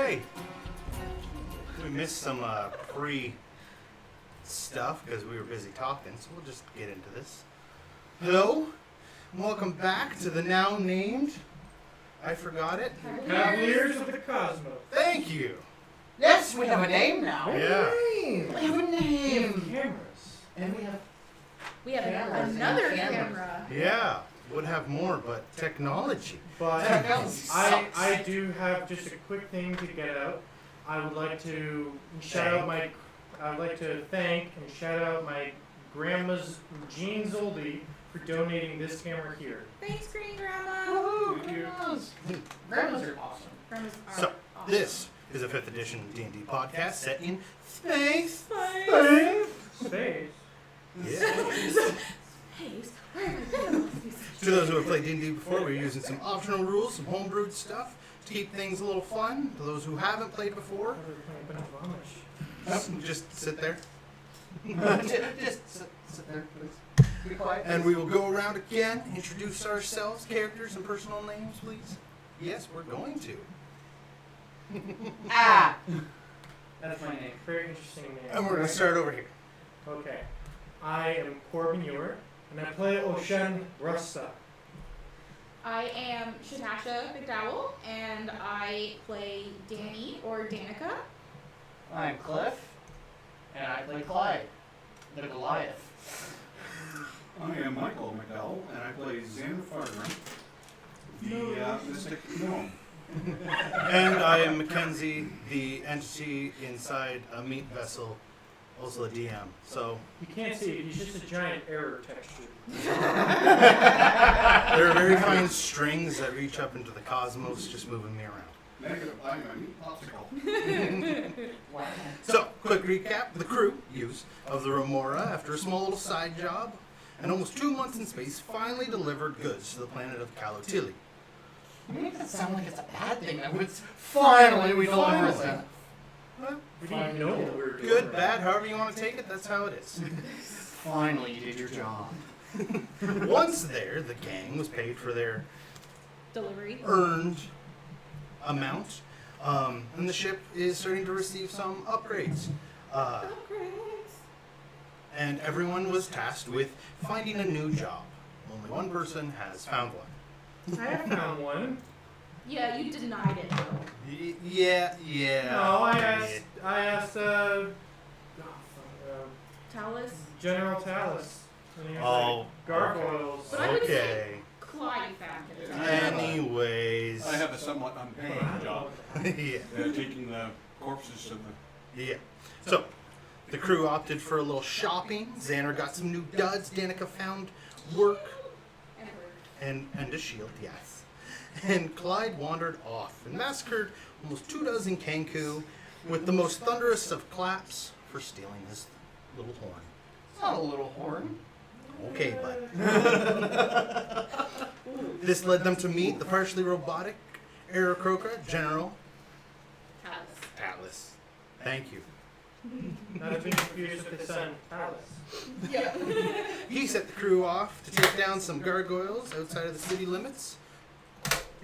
Okay. We missed some pre-stuff because we were busy talking, so we'll just get into this. Hello, and welcome back to the now named, I forgot it. Cavaliers of the Cosmos. Thank you. Yes, we have a name now. Yeah. We have a name. Cameras. And we have cameras another and cameras. camera. Yeah, would have more, but technology. But Technology I sucks. do have just a quick thing to get out. I would like to thank and shout out my grandma's jeans oldie for donating this camera here. Thanks, Green Grandma. Woohoo, Thank you. grandmas. Grandmas are awesome. Grandmas are So, awesome. this is a 5th edition D&D podcast set in space. Space. Yeah. Hey, where are my panels? To those who have played D&D before, we're using some optional rules, some homebrewed stuff to keep things a little fun. To those who haven't played before, just sit there. Just sit there, please. Be quiet. And we will go around again, introduce ourselves, characters, and personal names, please. Yes, we're going to. That's my name. Very interesting name. And we're going to start over here. Okay. I am Korben, and I play Oisin Rasta. I am Chetasia McDowell, and I play Danny or Danica. I'm Cliff, and I play Clyde, the Goliath. I am Michael McDowell, and I play Zanner Fargrimm, the mystic gnome. And I am MacKenzie, the entity inside a meat vessel, also a DM. So You can't see it, he's just a giant error texture. there are very fine strings that reach up into the cosmos, just moving me around. Negative by my meat popsicle. Wow. So, quick recap. The crew, use, of the Remora, after a small little side job, and almost 2 months in space, finally delivered goods to the planet of Kalotili. You make that sound like it's a bad thing. That was finally we delivered Finally. that. Well, We didn't know what we were doing. good, bad, however you want to take it, that's how it is. Finally, you did your job. Once there, the gang was paid for their Delivery. earned amount, and the ship is starting to receive some upgrades. And everyone was tasked with finding a new job. Only one person has found one. I have found one. Yeah, you denied it, though. Yeah. No, I asked, Talus. General Talus. And he was Oh, like, Gargoyles. But I would say okay. Clyde found it. Anyways. I have a somewhat unpaid job, Yeah. taking the corpses to the... Yeah. So, the crew opted for a little shopping. Zanner got some new duds. Danica found work. And a shield, yes. And Clyde wandered off and massacred almost 24 Kenku with the most thunderous of claps for stealing his little horn. It's not a little horn. Okay, bud. This led them to meet the partially robotic Aerocroca General Talus. Atlas. Thank you. Not to be confused with his son, Talus. Yeah. He set the crew off to take down some gargoyles outside of the city limits.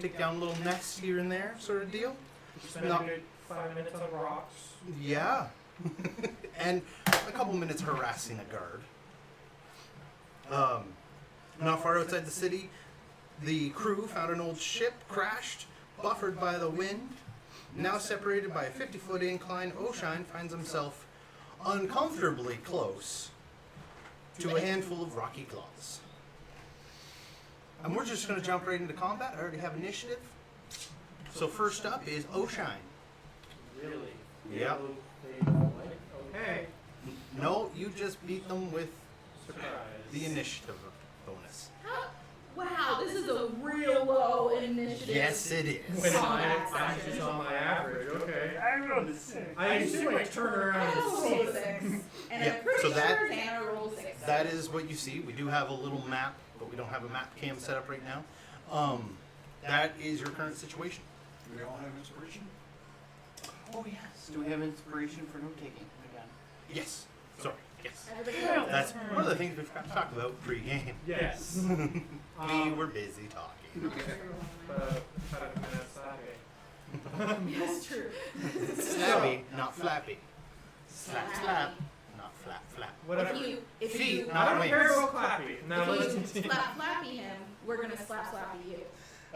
Take down little nests here and there, sort of deal. Spent No. a good 5 minutes on rocks. Yeah. And a couple minutes harassing a guard. Not far outside the city, the crew found an old ship crashed, buffered by the wind. Now separated by a 50-foot incline, Oisin finds himself uncomfortably close to a handful of rocky claws. And we're just going to jump right into combat. I already have initiative. So first up is Oisin. Really? Yep. Okay. No, you just beat them with Surprise. the initiative bonus. Wow, this is a real low initiative. Yes, it is. When mine is on my average, okay. I rolled a 6. I assume I turn around I and rolled see. a 6. And Yeah, I'm pretty so that- sure Zanner rolled 6. That is what you see. We do have a little map, but we don't have a map cam set up right now. That is your current situation. Do we all have inspiration? Oh, yes. Do we have inspiration for note taking again? Yes. Sorry. Yes. Everybody else. That's one of the things we forgot to talk about pre-game. Yes. We were busy talking. Para comer asado. That's true. Snappy, not flappy. Slap, Slappy. slap, not flap, flap. Whatever. If Feet, you, not I don't wings. care about Clappy. Now if let's you continue. slap flappy him, we're gonna slap slappy you.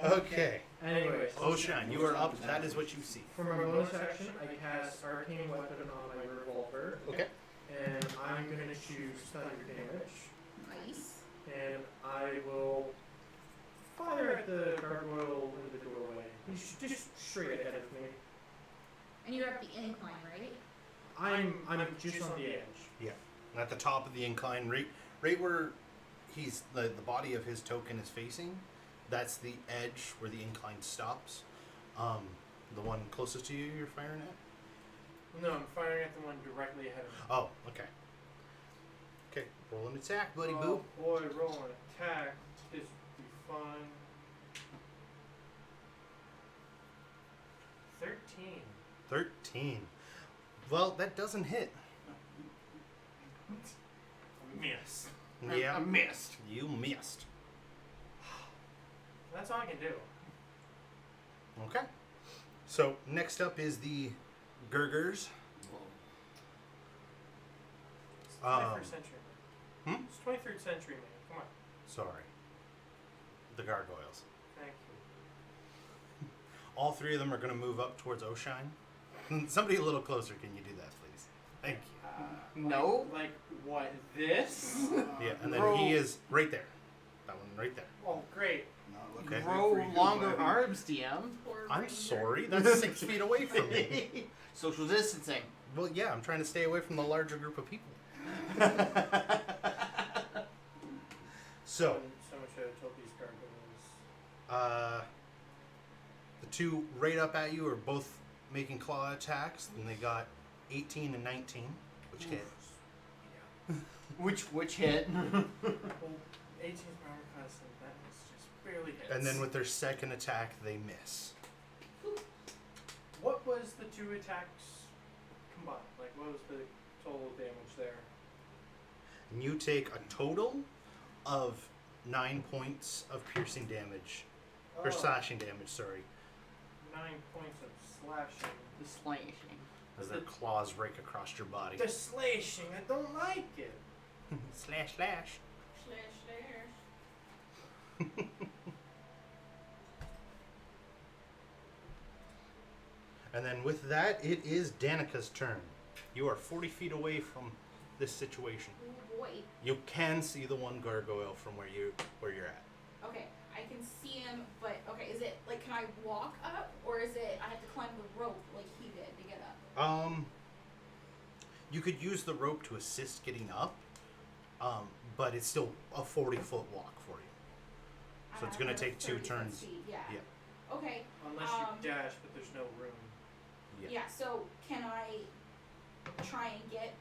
Okay. Anyways. Ocean, you are up. That is what you see. For my bonus action, I cast Arcane Weapon on my revolver. Okay. And I'm going to choose thunder damage. Nice. And I will fire at the gargoyle in the doorway. He's just straight ahead of me. And you're at the incline, right? I'm just on the edge. At the top of the incline, right where he's the body of his token is facing, that's the edge where the incline stops. The one closest to you, you're firing at? No, I'm firing at the one directly ahead of me. Oh, okay. Okay, roll an attack, buddy Oh boo. boy, roll an attack. This would be fun. 13. 13. Well, that doesn't hit. Miss. Yeah, I missed. you missed. That's all I can do. Okay. So, next up is the Gurgers. It's 21st century. hmm? It's 23rd century, man. Come on. Sorry. The Gargoyles. Thank you. All three of them are going to move up towards Oshine. Somebody a little closer, can you do that, please? Thank you. No. Like what? This? Yeah, and then Roll. he is right there. That one right there. Oh, great. Not looking Okay. good Grow for you, longer buddy. arms, DM. Poor I'm ranger. sorry, that's 6 feet away from me. Social distancing. Well, yeah, I'm trying to stay away from the larger group of people. So, Someone should have told these gargoyles. the two right up at you are both making claw attacks, and they got 18 and 19, which hit. Which hit? Well, 18's my armor class, and that is just barely hits. And then with their second attack, they miss. What was the two attacks combined? Like, what was the total damage there? And you take a total of 9 points of piercing damage. Or slashing damage, sorry. 9 points of slashing. The slashing. As their claws rake across your body. The slashing, I don't like it. Slash, slash. Slash slash. And then with that, it is Danica's turn. You are 40 feet away from this situation. Oh boy. You can see the one gargoyle from where you're at. Okay, I can see him, but okay, is it like can I walk up or is it I have to climb the rope like he did to get up? You could use the rope to assist getting up, but it's still a 40-foot walk for you. So it's gonna I have take 2 30 turns. feet, yeah. Yeah. Okay. Unless you dash, but there's no room. Yeah. So can I try and get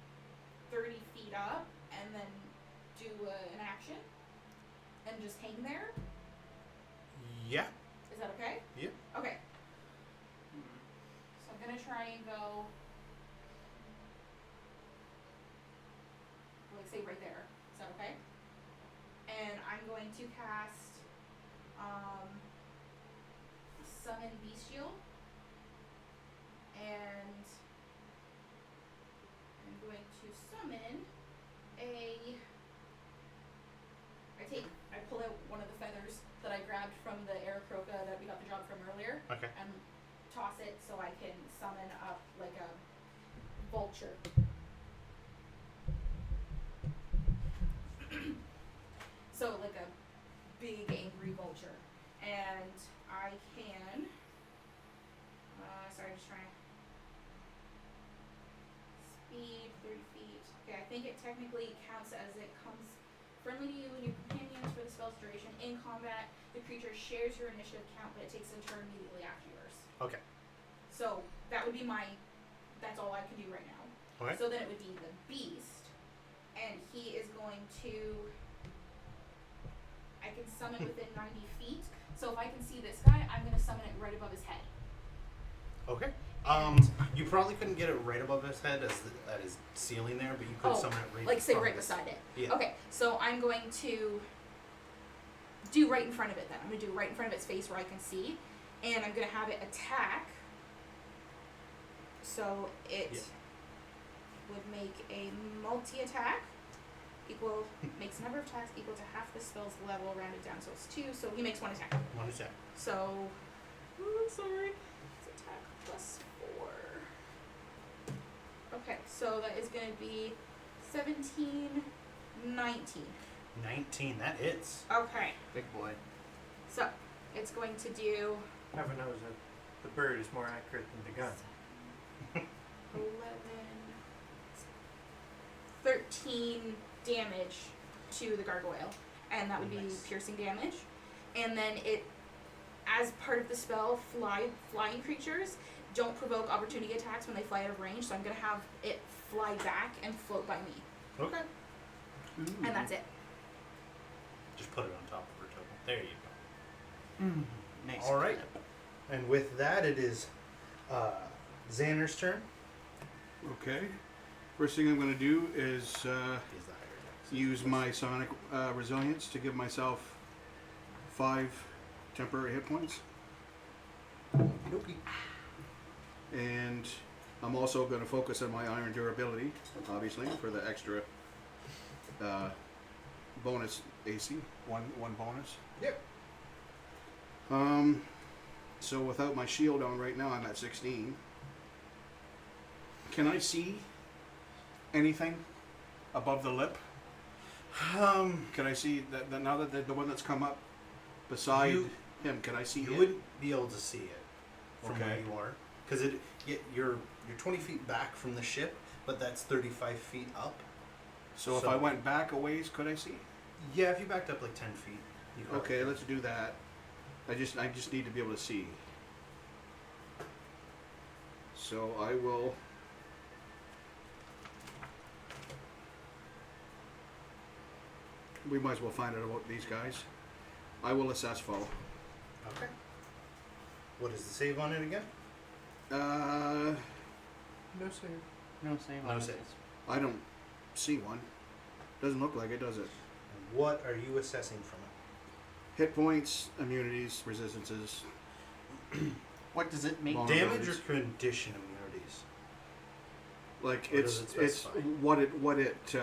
30 feet up and then do an action and just hang there? Yeah. Is that okay? Yeah. Okay. So I'm gonna try and go, like, say right there. Is that okay? And I'm going to cast Summon Bestial, and I'm going to summon I pull out one of the feathers that I grabbed from the Aarakocra that we got the job from earlier, Okay. and toss it so I can summon up like a vulture. So like a big angry vulture. And I can sorry, just trying speed 30 feet. Okay, I think it technically counts as it comes friendly to you and your companions for the spell's duration. In combat, the creature shares your initiative count, but it takes a turn immediately after yours. Okay. So that would be that's all I can do right now. Okay. So then it would be the beast, and he is going to, I can summon within 90 feet. So if I can see this guy, I'm going to summon it right above his head. Okay. And- You probably couldn't get it right above his head at his ceiling there, but you could summon it right like say from right his- beside it. Yeah. Okay, so I'm going to do right in front of it then. I'm going to do right in front of its face where I can see, and I'm going to have it attack So it would make a multi-attack makes a number of attacks equal to half the spell's level rounded down, so it's 2. So he makes 1 attack. 1 attack. So, sorry. It's attack plus 4. Okay, so that is going to be 17, 19. 19. That hits. Okay, Big boy. so it's going to do Heaven knows that the bird is more accurate than the gun. 11, 13 damage to the gargoyle, and that would be Nice. piercing damage. And then it, as part of the spell, flying creatures don't provoke opportunity attacks when they fly out of range, so I'm going to have it fly back and float by me. Okay. And that's it. Just put it on top of her token. There you go. Nice. All right. And with that, it is Zanner's turn. Okay. First thing I'm going to do is He's the higher dex. use my sonic resilience to give myself 5 temporary hit points. Okey-dokey. And I'm also going to focus on my iron durability, obviously, for the extra bonus AC. One bonus. Yep. So without my shield on right now, I'm at 16. Can I see anything above the lip? Can I see that now that the one that's come up beside him? Can I see You it? wouldn't be able to see it from where Okay. you are, because you're 20 feet back from the ship, but that's 35 feet up. So if I went back a ways, could I see? Yeah, if you backed up like 10 feet. You could. Okay, let's do that. I just need to be able to see. So I will. We might as well find out about these guys. I will assess foe. Okay. What is the save on it again? No save. No save. No on save. this. I don't see one. Doesn't look like it, does it? And what are you assessing from it? Hit points, immunities, resistances. What does it make? Long- Damage or condition immunities? Like Or does it's it specify? what it.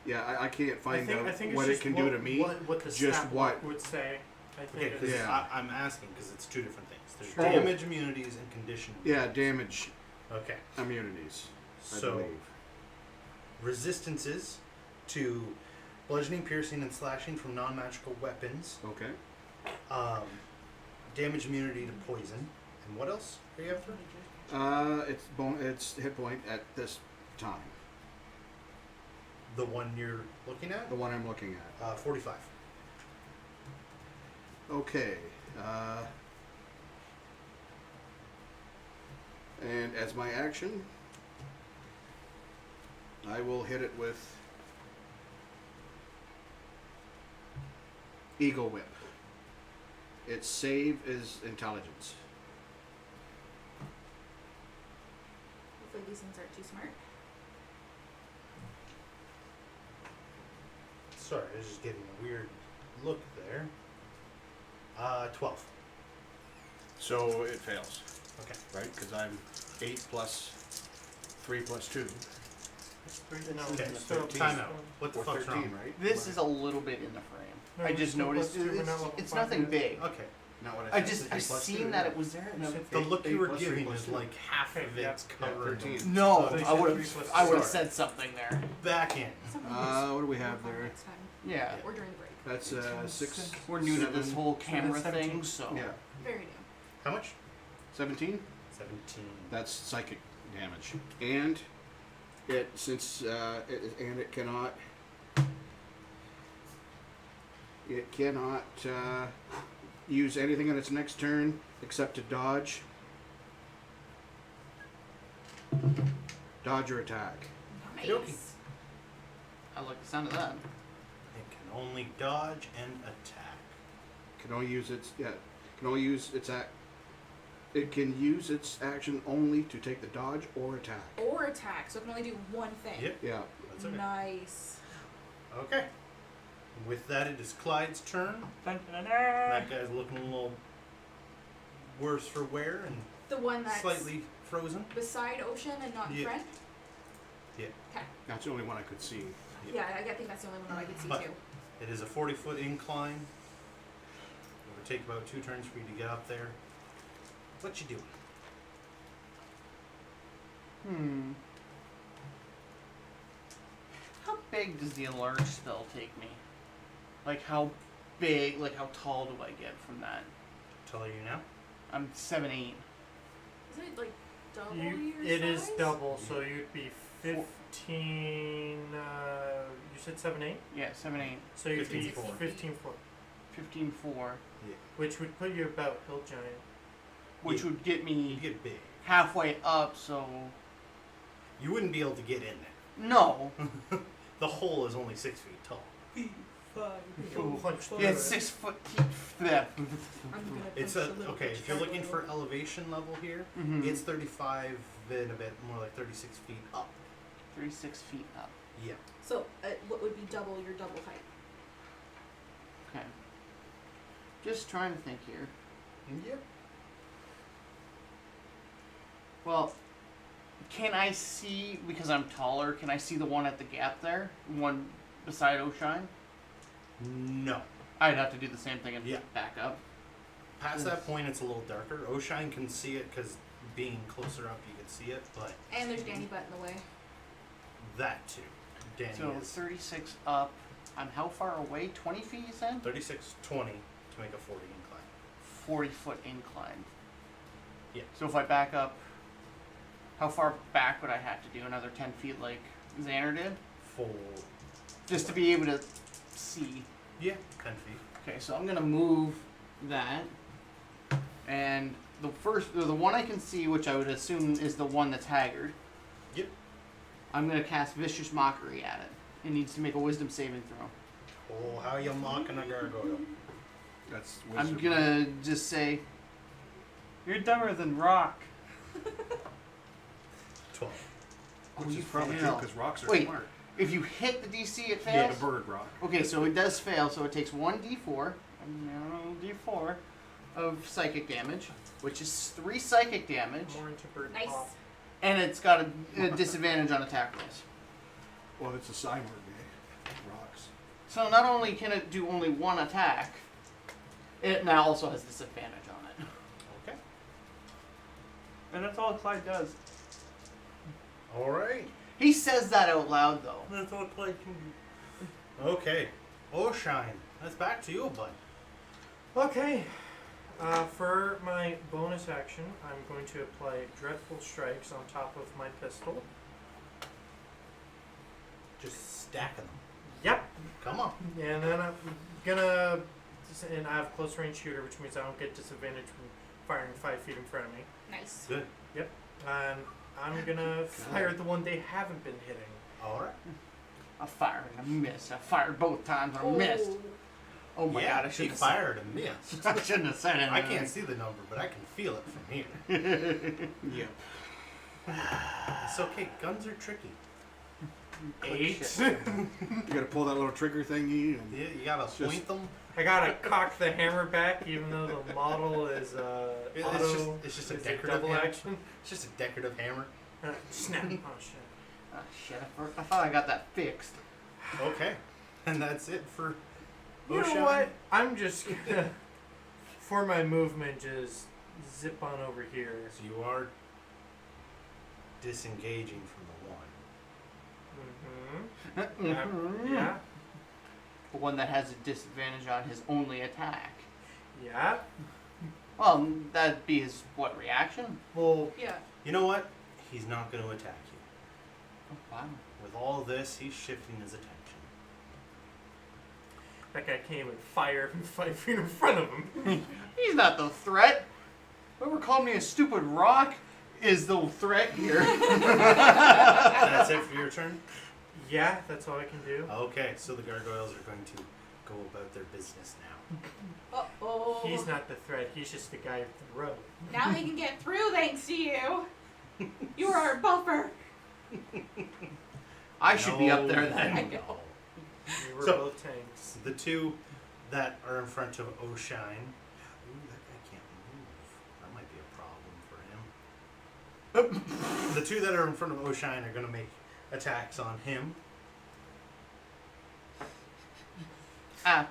Yeah, I can't find out I think it's what it just can do to me. What the just stat what- block would say. I think Okay, because Yeah. I'm asking because it's 2 different things. There's Sure. damage immunities and condition Yeah, immunities. damage Okay. immunities. I So, believe. resistances to bludgeoning, piercing, and slashing from non-magical weapons. Okay. Damage immunity to poison. And what else are you after? It's hit point at this time. The one you're looking at? The one I'm looking at. 45. Okay. And as my action, I will hit it with Eagle Whip. Its save is intelligence. Hopefully these things aren't too smart. Sorry, I was just getting a weird look there. 12. So it fails, Okay. right? Because I'm 8 plus 3 plus 2. Okay, so time out. What the Or fuck's 13, wrong? right? This is a little bit in the frame. No, I it's just still noticed plus 2, we're not it's, level it's 5 nothing yet. big. Okay. Not what I said. just I 8 plus seen 2, that yeah. it was there. And I was The like, look eight you were plus three giving plus is two. like half Okay, of yeah, it's yeah, covered. 13. no, So they I said would 3 have plus I would have 2. said something there. Back in. What do we have there? Next time. Yeah, Or during the break. That's 6. we're new to this 7. whole camera 17. thing, so Yeah. Very new. How much? 17? 17. That's psychic damage. And it cannot use anything on its next turn except to dodge or attack. Nice. Okey-dokey. I like the sound of that. It can only dodge and attack. Can only use it can use its action only to take the dodge or attack. Or attack, so it can only do one thing. Yep. Yeah. That's okay. Nice. Okay. With that, it is Clyde's turn. Dun, dun, dun, That dun. guy's looking a little worse for wear and The one that's slightly frozen. Beside Ocean and not in Yeah. front? Yeah. Okay. That's the only one I could see. Yeah, I think that's the only one that I could see But- too. It is a 40-foot incline. It would take about 2 turns for you to get up there. What you doing? How big does the enlarge spell take me? Like how big, like how tall do I get from that? Tell you now. I'm 7'8". Isn't it like double You, your it is size? double, so you'd be 15. You said 7'8", Yeah, 7'8". so you'd be 15'4". 15'4", 15'4", which would put you about hill giant. which would get You me get big. halfway up. So You wouldn't be able to get in no. there. The hole is only 6 feet tall. Ooh. Punch Yeah, the- 6 foot. That. I'm gonna It's punch a the little okay. bitch If you're looking for gargoyle. elevation level here, Mhm. it's 35 and a bit more like 36 feet up. 36 feet up. Yeah. So, what would be double your double height? Okay. Just trying to think here. Yep. Well, can I see, because I'm taller, can I see the one at the gap there? One beside Oshine? No. I'd have to do the same thing and Yeah. back up. Past that point, it's a little darker. Oshine can see it because being closer up, you can see it, but And there's Danny Butt in the way. that too. Danny So is 36 up. I'm how far away? 20 feet, you said? 36, 20 to make a 40 incline. 40-foot incline. Yeah. So if I back up, how far back would I have to do? Another 10 feet like Zanner did? For Just to be able to see. yeah, 10 feet. Okay, so I'm going to move that. And the one I can see, which I would assume is the one that's haggard. Yep. I'm going to cast Vicious Mockery at it. It needs to make a Wisdom saving throw. Oh, how you mocking a gargoyle? That's I'm wisdom. gonna just say, you're dumber than rock. 12. Which you is probably true fail. because rocks are Wait. smart. If you hit the DC, it Yeah, fails? the bird rock. Okay, so it does fail, so it takes 1d4, d4 of psychic damage, which is 3 psychic damage, More into bird Nice. pop. and it's got a disadvantage on attack rolls. Well, it's a cyborg, eh? Rocks. So not only can it do only one attack, it now also has disadvantage on it. Okay. And that's all Clyde does. All right. He says that out loud, though. That's what Clyde can do. Okay. Oshine. That's back to you, bud. Okay. For my bonus action, I'm going to apply Dreadful Strikes on top of my pistol. Just stacking them. Yep. Come on. And then I'm gonna, and I have close range shooter, which means I don't get disadvantage from firing 5 feet in front of me. Nice. Good. And I'm gonna fire at the one they haven't been hitting. All right. I fired and I missed. I fired both times and I missed. Oh my yeah, god, I she shouldn't have fired and missed. I shouldn't have said it. I can't see the number, but I can feel it from here. Yeah. It's okay. Guns are tricky. 8. You gotta pull that little trigger thingy. And Yeah, you gotta It's just- point them. I gotta cock the hammer back, even though the model is It's just a is decorative double hammer. action. It's just a decorative hammer. Snap! Oh shit! Oh shit, I thought I got that fixed. Okay. And that's it for You Oshine. know what? I'm just gonna, for my movement, just zip on over here. So you are disengaging from the one. Mm-hmm. Yeah. The one that has a disadvantage on his only attack. Yeah. Well, that'd be his, what, reaction? Well, Yeah. You know what? He's not going to attack you. Oh, wow. With all this, he's shifting his attention. that guy can't even fire from 5 feet in front of him. He's not the threat. Whoever called me a stupid rock is the threat here. That's it for your turn? Yeah, that's all I can do. Okay, so the gargoyles are going to go about their business now. Uh-oh. He's not the threat. He's just the guy at the road. Now he can get through thanks to you. You are our buffer. I should be up there I then. know. We were So- both tanks. The two that are in front of Oshine. Ooh, that guy can't move. That might be a problem for him. The two that are in front of Oisin are going to make attacks on him. Ah.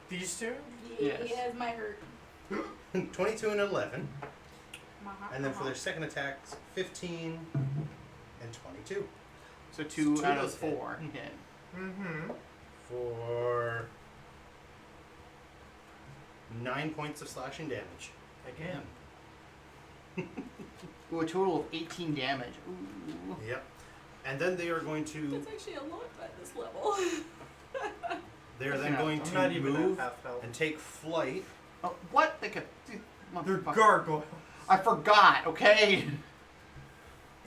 These two? Yes. Yes, my hurt. 22 and 11. And then for Uh-huh. their second attacks, 15 and 22. So two Two out of of those hit. 4 hit. Mm-hmm. For 9 points of slashing damage. Again. Ooh, a total of 18 damage. Ooh. Yep. And then they are going to. That's actually a lot at this level. They are That's then not- going I'm not to even move at half health. and take flight. Oh, what? They could. They're Motherfucker. gargoyles. I forgot. Okay.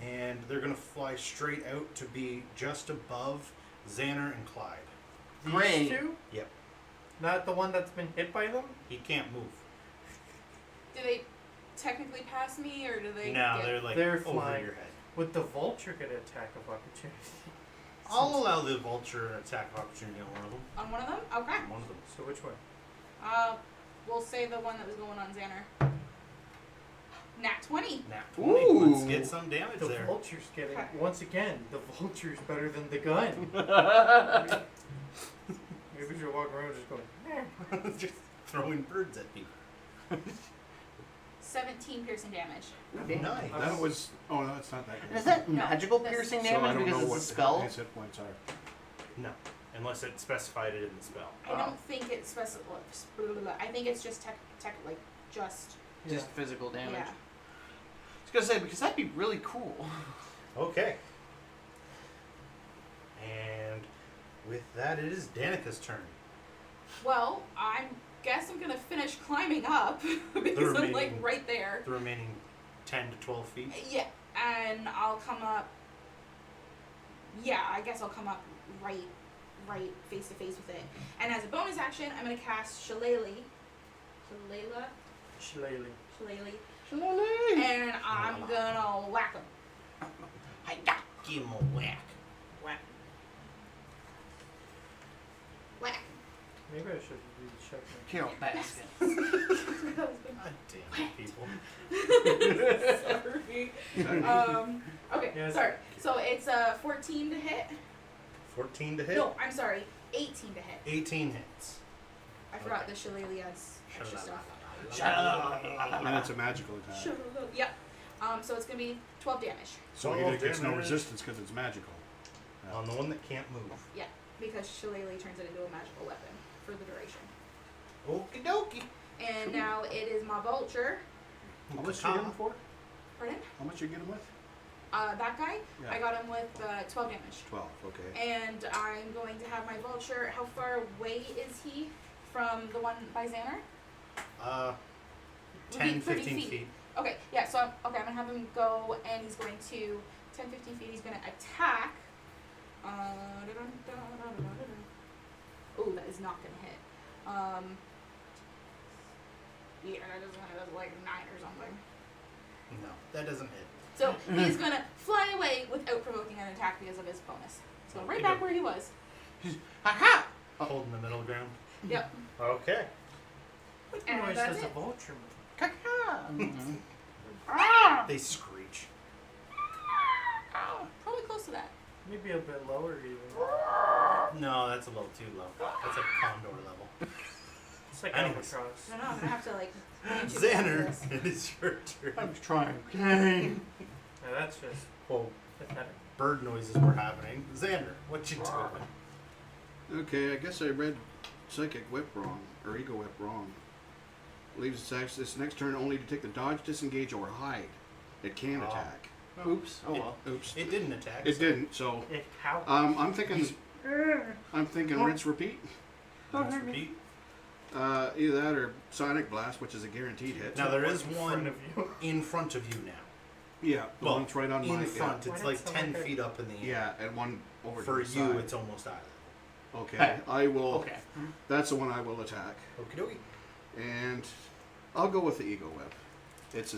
And they're going to fly straight out to be just above Zanner and Clyde. These Great. two? Yep. Not the one that's been hit by them? He can't move. Do they technically pass me, or do they? No, get- they're like They're over flying. your head. Would the vulture get an attack of opportunity? I'll allow the vulture an attack of opportunity on one of them. on one of them. Okay. On one of them. So which one? We'll say the one that was going on Zanner. Nat 20. Nat 20. Ooh. Let's get some damage The there. vulture's getting, once again, the vulture's better than the gun. Maybe we should walk around just going, eh. Just throwing birds at people. 17 piercing damage. Nice. That was. Oh, no, it's not that And good. is that No, magical that's- piercing So I damage don't because know it's what a spell? his hit points are. No. Unless it specified it in the spell. I don't think it's I think it's just like just. Just physical damage. Yeah. I was gonna say because that'd be really cool. Okay. And with that, it is Danica's turn. Well, I guess I'm gonna finish climbing up because I'm like remaining- right there. The remaining 10 to 12 feet. Yeah, and I'll come up. Yeah, I guess I'll come up right face to face with it. And as a bonus action, I'm gonna cast Shillelagh. Shillelagh. And I'm gonna whack him. I got give him a whack. Whack. Maybe I should recheck my... Carol basket. God damn it, people. Sorry. Okay, Yes. sorry. So it's 14 to hit. 14 to hit. No, I'm sorry. 18 to hit. 18 hits. I forgot Okay. the Shillelagh has extra stuff. And it's a magical attack. Yep. So it's gonna be 12 damage. So he gets no resistance because it's magical. On the one that can't move. Yeah, because Shillelagh turns it into a magical weapon for the duration. Okie dokie. And now it is my vulture. How much you get him for? Pardon? How much you get him with? That guy, Yeah. I got him with 12 damage. 12, okay. And I'm going to have my vulture. How far away is he from the one by Zanner? 10, 30 15 feet. Okay, yeah, so I'm gonna have him go, and he's going to 10, 15 feet. He's gonna attack. Oh, that is not gonna hit. Yeah, that doesn't hit. That's like 9 or something. No, that doesn't hit. So he's gonna fly away without provoking an attack because of his bonus. He's going right Okey back doke. where he was. Ha Holding the middle ground. Yep. Okay. What And noise that's does a it. vulture make? ha! They screech. Probably close to that. Maybe a bit lower even. No, that's a little too low. That's like condor level. It's like Anyways. albatross. I don't know. I'm gonna have to like. YouTube Zanner, this. it is your turn. I'm trying. Okay. Now that's just Whoa, pathetic. bird noises were happening. Xander, what you doing? Okay, I guess I read Psychic Whip wrong, or Ego Whip wrong. Leaves this next turn only to take the dodge, disengage, or hide. It can Oh. attack. Oops. Oh well. Oops. It didn't attack. It so- didn't, so... It how? I'm thinking rinse, repeat. Let's repeat. Either that or Sonic Blast, which is a guaranteed hit. Now there is in one front of you. in front of you now. Yeah, the Well, one's right on in my... front, Why it's not like someone 10 could- feet up in the air. Yeah, and one over For to the you, side. it's almost out of Okay, Hey. I will... Okay. That's the one I will attack. it. Okie dokie. And I'll go with the Ego Whip. It's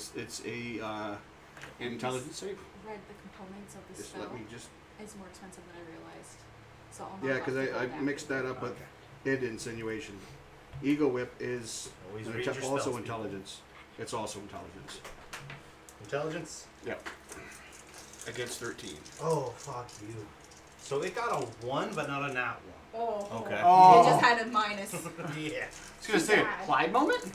a intelligence save. Read the components of the Just spell. let me just... It's more expensive than I realized. So I'll Yeah, knock because off the I gold mixed after. that up with Okay. hid insinuation. Ego Whip is Always an read your also spells, people. intelligence. It's also intelligence. Intelligence? Yep. Against 13. Oh, fuck you. So it got a 1, but not a nat 1. Oh. Okay. Oh. It just had a minus. Yeah. I was gonna say, Bad. Clyde moment?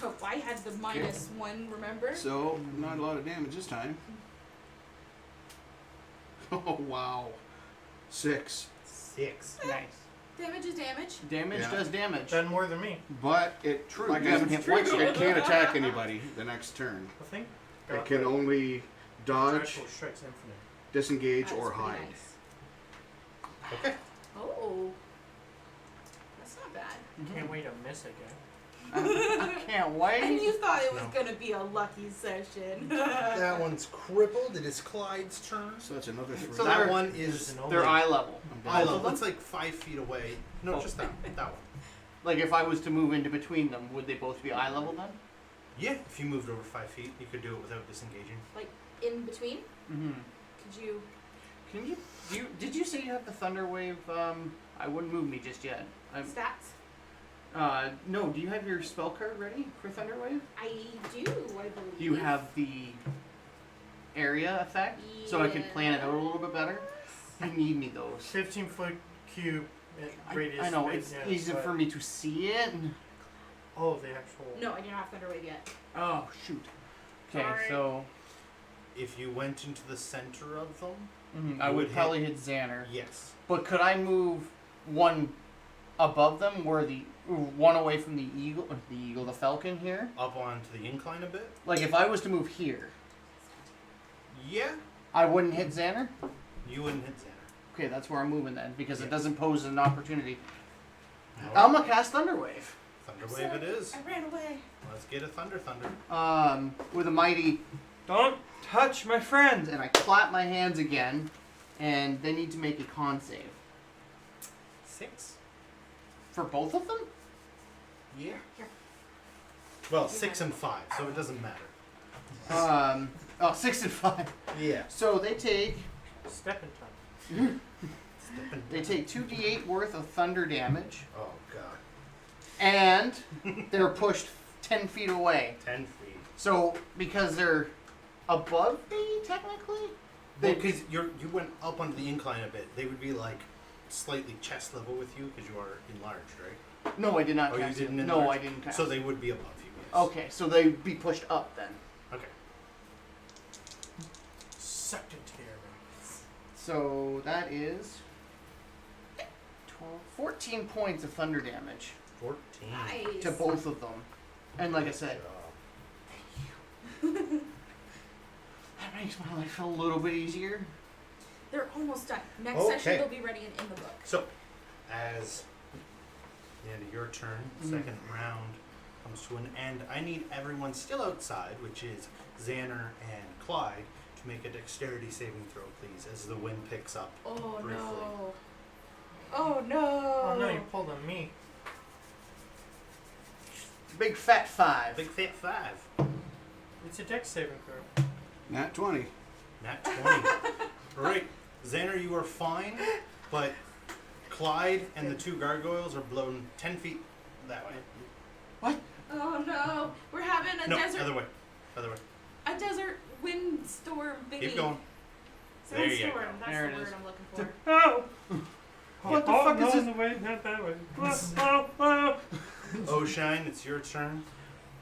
Oh, I had the -1, remember? So, not a lot of damage this time. Oh, wow. 6. 6. Nice. Damage is damage. Damage Yeah. does damage. Done more than me. But it, True, like you I haven't hit once it yet. can't attack anybody the next turn. I think. It can only dodge, Dreadful Strikes Infinite. disengage, That or was pretty hide. nice. Okay. Oh. That's not bad. Can't wait to miss again. I can't wait. And you thought it was No. gonna be a lucky session. That one's crippled. It is Clyde's turn. So that's another 3. So that they're- one There's is an They're only- eye level. eye Both of level. them? It's like 5 feet away. No, Oh. just that one. Like if I was to move into between them, would they both be eye level then? Yeah, if you moved over 5 feet, you could do it without disengaging. In between, Mm-hmm. could you? Can you? Did you say you have the thunder wave? I wouldn't move me just yet. Stats? No. Do you have your spell card ready for thunder wave? I do, I believe. Do you have the area effect, so I can plan it out a little bit better? You need me those. 15-foot cube radius. I know base, it's yeah, easy but- for me to see it. Oh, the actual. No, I do not have Thunder Wave yet. Oh shoot. Okay, Sorry. so If you went into the center of them, I You would would probably hit Zanner. yes. But could I move one above them, where one away from the the falcon here? Up onto the incline a bit. Like if I was to move here, Yeah. I wouldn't hit Zanner. You wouldn't hit Zanner. Okay, that's where I'm moving then, because Yeah. it doesn't pose an opportunity. No. I'm gonna cast Thunder Wave. Thunder Wave it is. I ran away. Let's get a Thunder. With a mighty, don't touch my friends, and I clap my hands again, and they need to make a con save 6. for both of them. Yeah. Here. Well, 6 and 5, so it doesn't matter. 6 and 5. Yeah. So they take Step in time. they take 2d8 worth of thunder damage, Oh god. and they're pushed 10 feet away. 10 feet. So because they're above me, technically, Because you went up onto the incline a bit, they would be like slightly chest level with you because you are enlarged, right? no, I did not Oh, you cast didn't it. No, enlarge? I didn't cast So it. they would be above you. Yes. Okay, so they'd be pushed up then. Okay. Sucked into the air. So that is 12, 14 points of thunder damage 14. Nice. to both of them. And like I said, that makes my life a little bit easier. They're almost done. Next Okay. session they'll be ready in the book. So, as the end of your turn, second round comes to an end. I need everyone still outside, which is Zanner and Clyde, to make a dexterity saving throw, please, as the wind picks up. Oh Briefly. no. Oh no. Oh no, you pulled on me. Big fat 5. Big fat 5. It's a dex saving throw. Nat 20. Nat 20. Alright, Zanner, you are fine, but Clyde and the 2 gargoyles are blown 10 feet that way. Oh no. We're having a No, desert other way. Other way. a desert windstorm thingy. Keep going. There you Sandstorm, go. that's There the it word is. I'm looking for. Oh! What the fuck is this? The way, not that way. Oh, oh. Oshine, it's your turn.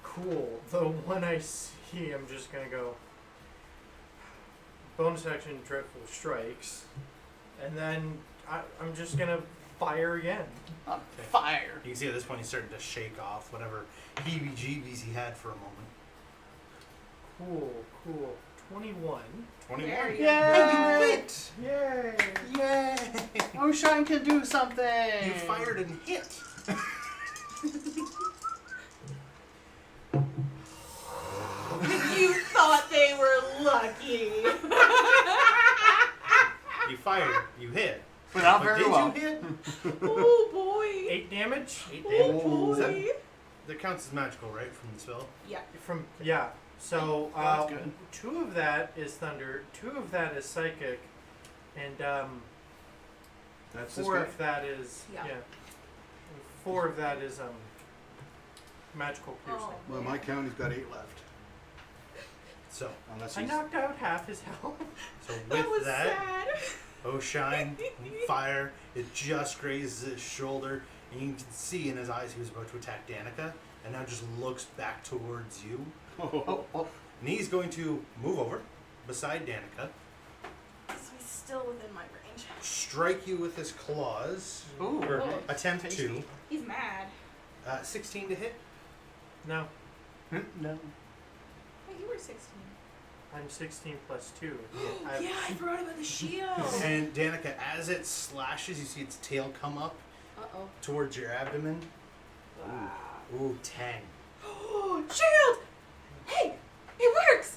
Cool. The one I see, I'm just gonna go. Bonus action, Dreadful Strikes, and then I'm just gonna fire again. Fire. You can see at this point he's starting to shake off whatever heebie-jeebies he had for a moment. Cool. 21. 21. There you Yay! Hey, you hit! Yay! Yay! Oshine can do something. You fired and hit. You thought they were lucky. You fired. You hit. But not But very did well. you hit? Oh boy. 8 damage? 8 Oh damage. boy. Is that- That counts as magical, right? From the spell? Yeah. Yeah. So That's good. 2 of that is thunder, 2 of that is psychic, and That's this 4 guy. of that is Yeah. 4 of that is magical piercing. Oh. Well, my count, he's got 8 left. So, Unless I he's... knocked out half his health. so That was with that, sad. Oshine, fire, it just grazes his shoulder, and you can see in his eyes he was about to attack Danica, and now just looks back towards you. Oh, oh. And he's going to move over beside Danica, So he's still within my range. strike you with his claws, Ooh. or Oh. attempt Tasty. to. He's mad. 16 to hit. No, No. Wait, you were 16. I'm 16 plus 2. Yeah, I forgot about the shield. And Danica, as it slashes, you see its tail come up Uh-oh. towards your abdomen. Ooh, 10. Oh, shield! Hey, it works!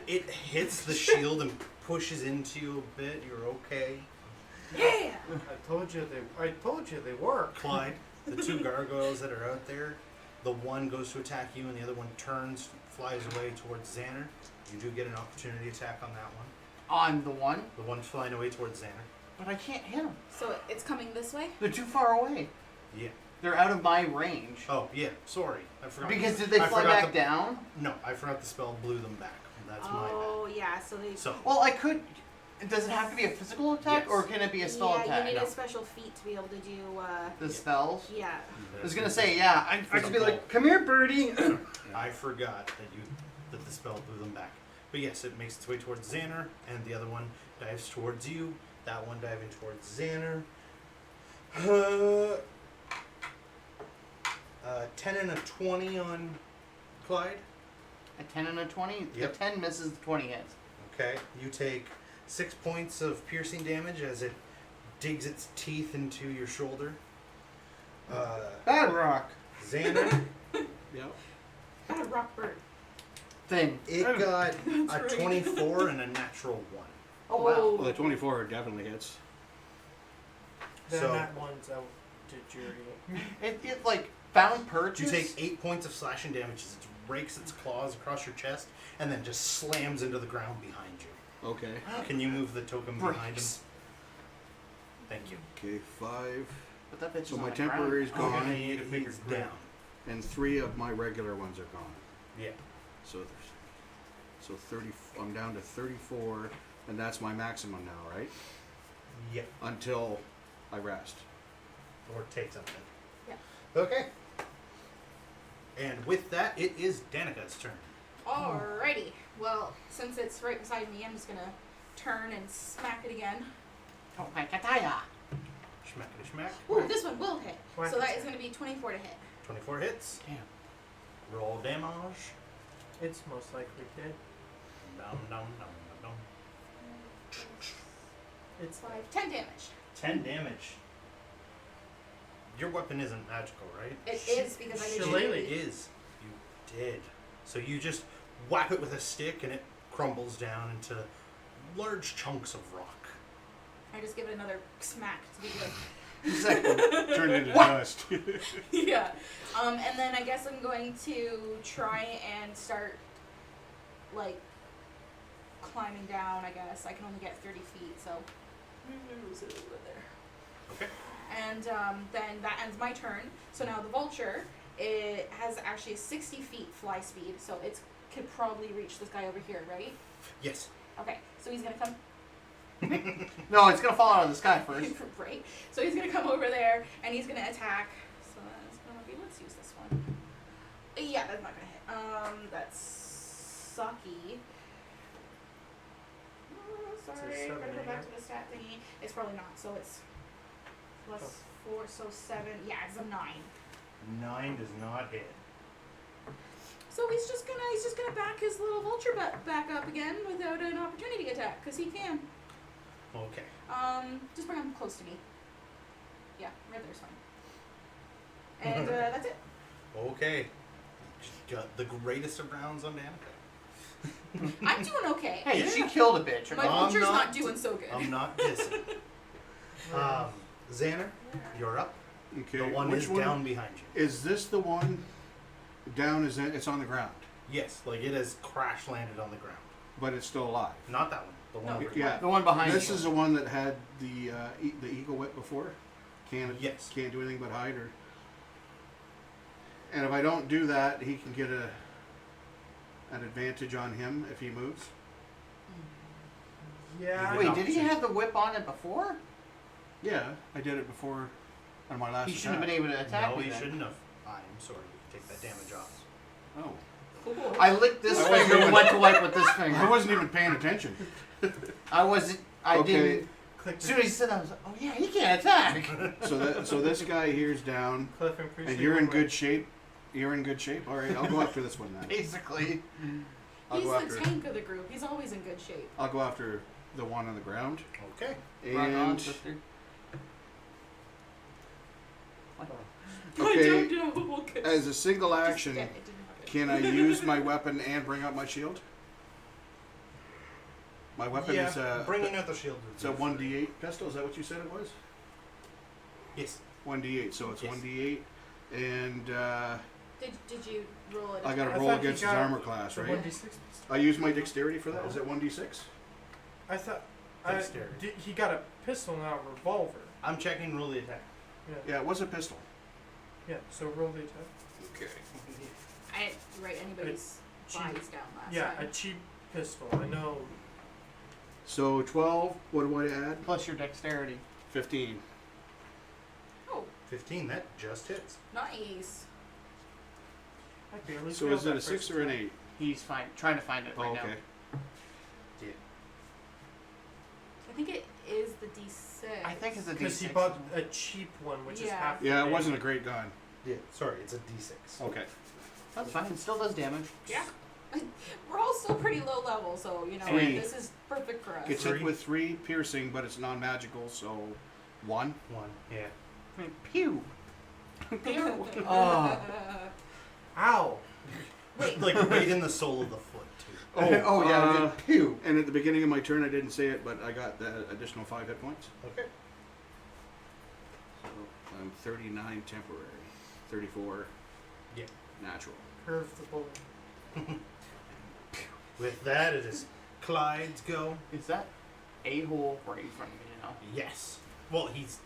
It hits the shield and pushes into you a bit. You're okay. Yeah! I told you they work. Clyde, the two gargoyles that are out there, the one goes to attack you and the other one turns, flies away towards Zanner. You do get an opportunity attack on that one. On the one, The one flying away towards Zanner. but I can't hit them. So it's coming this way? They're too far away. Yeah. They're out of my range. Oh, yeah. Sorry. I forgot. Because did they I fly forgot back down? No, I forgot the spell blew them back. That's my Oh, yeah, so they... bad. So, Well, I could. Does it have to be a physical attack, Yes. or can it be a spell yeah, attack? you need No. a special feat to be able to do, The spells. yeah. I was gonna say, yeah. I could be like, come here, birdie. I forgot that the spell blew them back. But yes, it makes its way towards Zanner, and the other one dives towards you. That one diving towards Zanner. 10 and a 20 on Clyde. A 10 and a 20. Yep. The 10 misses, the 20 hits. Okay, you take 6 points of piercing damage as it digs its teeth into your shoulder. Bad rock. Xander, Yep. Got a rock bird. Thing. it got a right. 24 and a natural 1. Oh wow. Well, the 24 definitely hits. Then So- that one's out to jury. It like found purchase. You take 8 points of slashing damage as it rakes its claws across your chest and then just slams into the ground behind you. Okay. Can you move the token behind him? Breaks. Thank you. Okay, 5. But that bitch So is my on the ground. temporary is gone, He's down. and 3 of my regular ones are gone. Yeah. So 30. I'm down to 34, and that's my maximum now, right? Yeah. Until I rest. Or take something. Yeah. Okay. And with that, it is Danica's turn. Alrighty. Well, since it's right beside me, I'm just gonna turn and smack it again. Oh my kataya. Schmackety schmack. Ooh, this one will hit. Whack So that it. is gonna be 24 to hit. 24 hits. Damn. Roll damage. It's most likely dead. Dum, dum, dum, dum, dum. It's 5, 10 damage. 10 damage. Your weapon isn't magical, right? It is because I did Shillelagh. It is. You did. So you just whap it with a stick and it crumbles down into large chunks of rock. I just give it another smack to be good. He's like, Turned into What? dust. Yeah. And then I guess I'm going to try and start, like, climbing down, I guess. I can only get 30 feet, so... Is it over there? Okay. And then that ends my turn. So now the vulture, it has actually a 60 feet fly speed, so it could probably reach this guy over here, right? Yes. Okay, so he's going to come... no, it's gonna fall out of the sky first. Right. So he's going to come over there, and he's going to attack. So that's going to be... Let's use this one. Yeah, that's not going to hit. That's sucky. Oh, sorry, It's a I'm going to go 7, back to the stat thingy. It's probably not, so it's plus 4, so 7. Yeah, it's a 9. 9 does not hit. So he's just gonna back his little vulture back up again without an opportunity attack, because he can. Okay. Just bring him close to me. Yeah, right there's fine. And that's it. Okay. Just got the greatest of rounds on Danica. I'm doing okay. Hey, she killed a bitch. My I'm vulture's not- not doing so good. I'm not dissing. Xander, you're up. Okay. The one Which is down behind you. Is this the one down? Is it? It's on the ground, Yes, like it has crash landed on the ground. but it's still alive. Not that one. The one No. over Yeah. The one behind This you. is the one that had the eagle whip before. Can't Yes. can't do anything but hide her. And if I don't do that, he can get an advantage on him if he moves. Yeah. Wait, did he have the whip on it before? Yeah, I did it before on my last He attack. shouldn't have been able to attack No, me he then. shouldn't have. I'm sorry. Take that damage off. Oh. Cool. I licked this I finger wasn't and went to wipe with this finger. I wasn't even paying attention. I wasn't. I Okay. didn't. Click As soon as he said that, I was like, oh yeah, he can't attack. So this guy here's down, Cliff, I'm pretty and sure you're in right. good shape. You're in good shape. All right, I'll go after this one then. Basically. I'll He's go the after. tank of the group. He's always in good shape. I'll go after the one on the ground. Okay. Rock on, And sister. I okay, don't know. 'Cause as a single just- action, yeah, it didn't happen. can I use my weapon and bring up my shield? My weapon Yeah, is a Bringing out the shield. it's a 1d8 pistol. Is that what you said it was? Yes. 1d8. So it's Yes. 1d8, and Did you roll it? I got to I roll thought against you his got armor class, The right? 1d6 pistol. I use my dexterity for that. Is it 1d6? I thought Dexterity. he got a pistol, not a revolver. I'm checking. Roll the attack. Yeah, it was a pistol. Yeah. So roll the attack. Okay. I didn't write anybody's Cheap. bodies down last Yeah, a time. cheap pistol. I know. So 12. What do I add? Plus your dexterity. 15. Oh, 15. That just hits. nice. I barely. So failed is it that a 6 first or an attack. 8? He's trying to find it right Oh, now. okay. I think it is the D6. I think it's a Because he D6. bought a cheap one, which is Yeah. half. Yeah, the it damage. wasn't a great gun. Yeah. Sorry, it's a D6. Okay. That's fine. It still does damage. Yeah. We're all still pretty low level, so you know 3. this is perfect for us. Gets 3. hit with 3 piercing, but it's non-magical, so 1. 1. Yeah. Pew. Pew. Oh. Ow! Wait, Like right in the sole of the foot too. Oh yeah. Pew. And at the beginning of my turn, I didn't say it, but I got the additional 5 hit points. Okay. So I'm 39 temporary, 34 Yeah. natural. Curve the bullet. With that, it is Clyde's go. Is that a-hole right in front of me now? Yes. Well, he's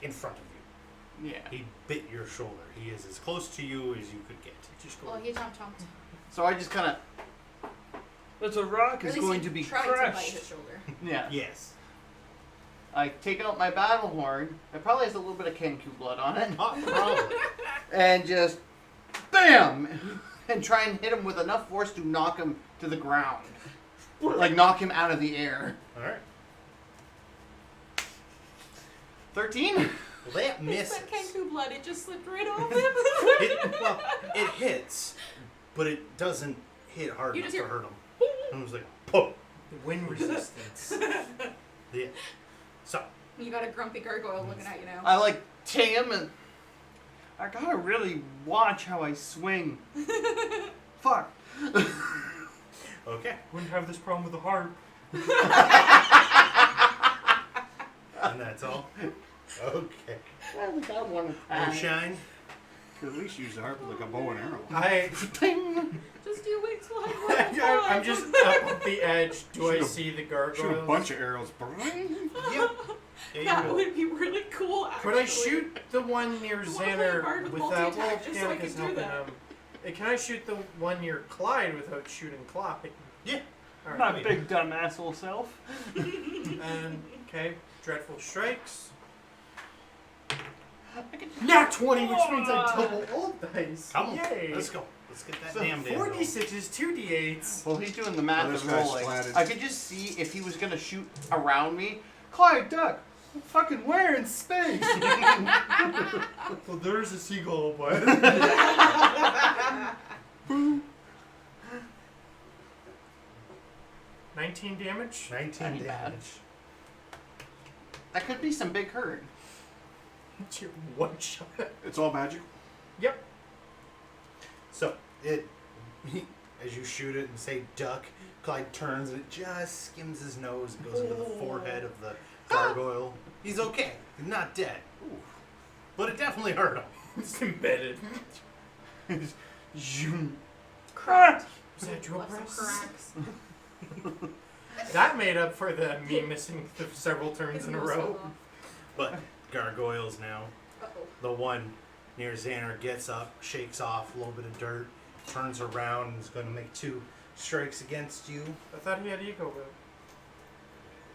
in front of you. Yeah. He bit your shoulder. He is as close to you as you could get. Just well, go. he jumped. So I just kind of. That's a rock At is least going he to be tried to bite crushed. his shoulder. Yeah. Yes. I take out my battle horn. It probably has a little bit of Kenku blood on it, Not probably. and just bam, and try and hit him with enough force to knock him to the ground, like knock him out of the air. All right. 13. Well, that It's misses. that Kenku blood, it just slipped right off him. It hits, but it doesn't hit hard You enough just to hear- hurt him. And it was like, poof. The wind resistance. Yeah. So, You got a grumpy gargoyle looking at you now. I like take him and I gotta really watch how I swing. Fuck. okay. Wouldn't have this problem with the harp. And that's all. Okay. Well, we got one. Shine. Could at least use the harp like a bow and arrow. Ting. Just do wait till I I'm just up the edge. Do I Should've- see the Shoot a gargoyles? bunch of arrows. Yep. Yeah, That you will. would be really cool, actually. Could I shoot the one near The one playing hard Zanner with without? Well, multi-attack, just so I Danica's could do helping that. him. Can I shoot the one near Clyde without shooting Clyde? Yeah. All My right. big dumb asshole self. And okay, dreadful strikes. Nat 20, which means I double all dice. Come on. Yay! Let's go. Let's get that So damn 4d6s, 2d8s. Well, he's doing the math Oh, this of guy's rolling. splatted. I could just see if he was gonna shoot around me. Clyde, duck. Fucking where in space? Well, there's a seagull, but 19 damage. 19 Ain't bad. damage. That could be some big hurt. It's your one shot. It's all magic. Yep. So, as you shoot it and say duck, Clyde turns and it just skims his nose and goes into the forehead of the gargoyle. He's okay. He's not dead. But it definitely hurt him. It's embedded. Zoom. Crack! Was that drill Left some press? cracks. That made up for me missing several turns in a row. But gargoyles now. Uh-oh. The one near Zanner gets up, shakes off a little bit of dirt, turns around and is going to make 2 strikes against you. I thought he had ego whip.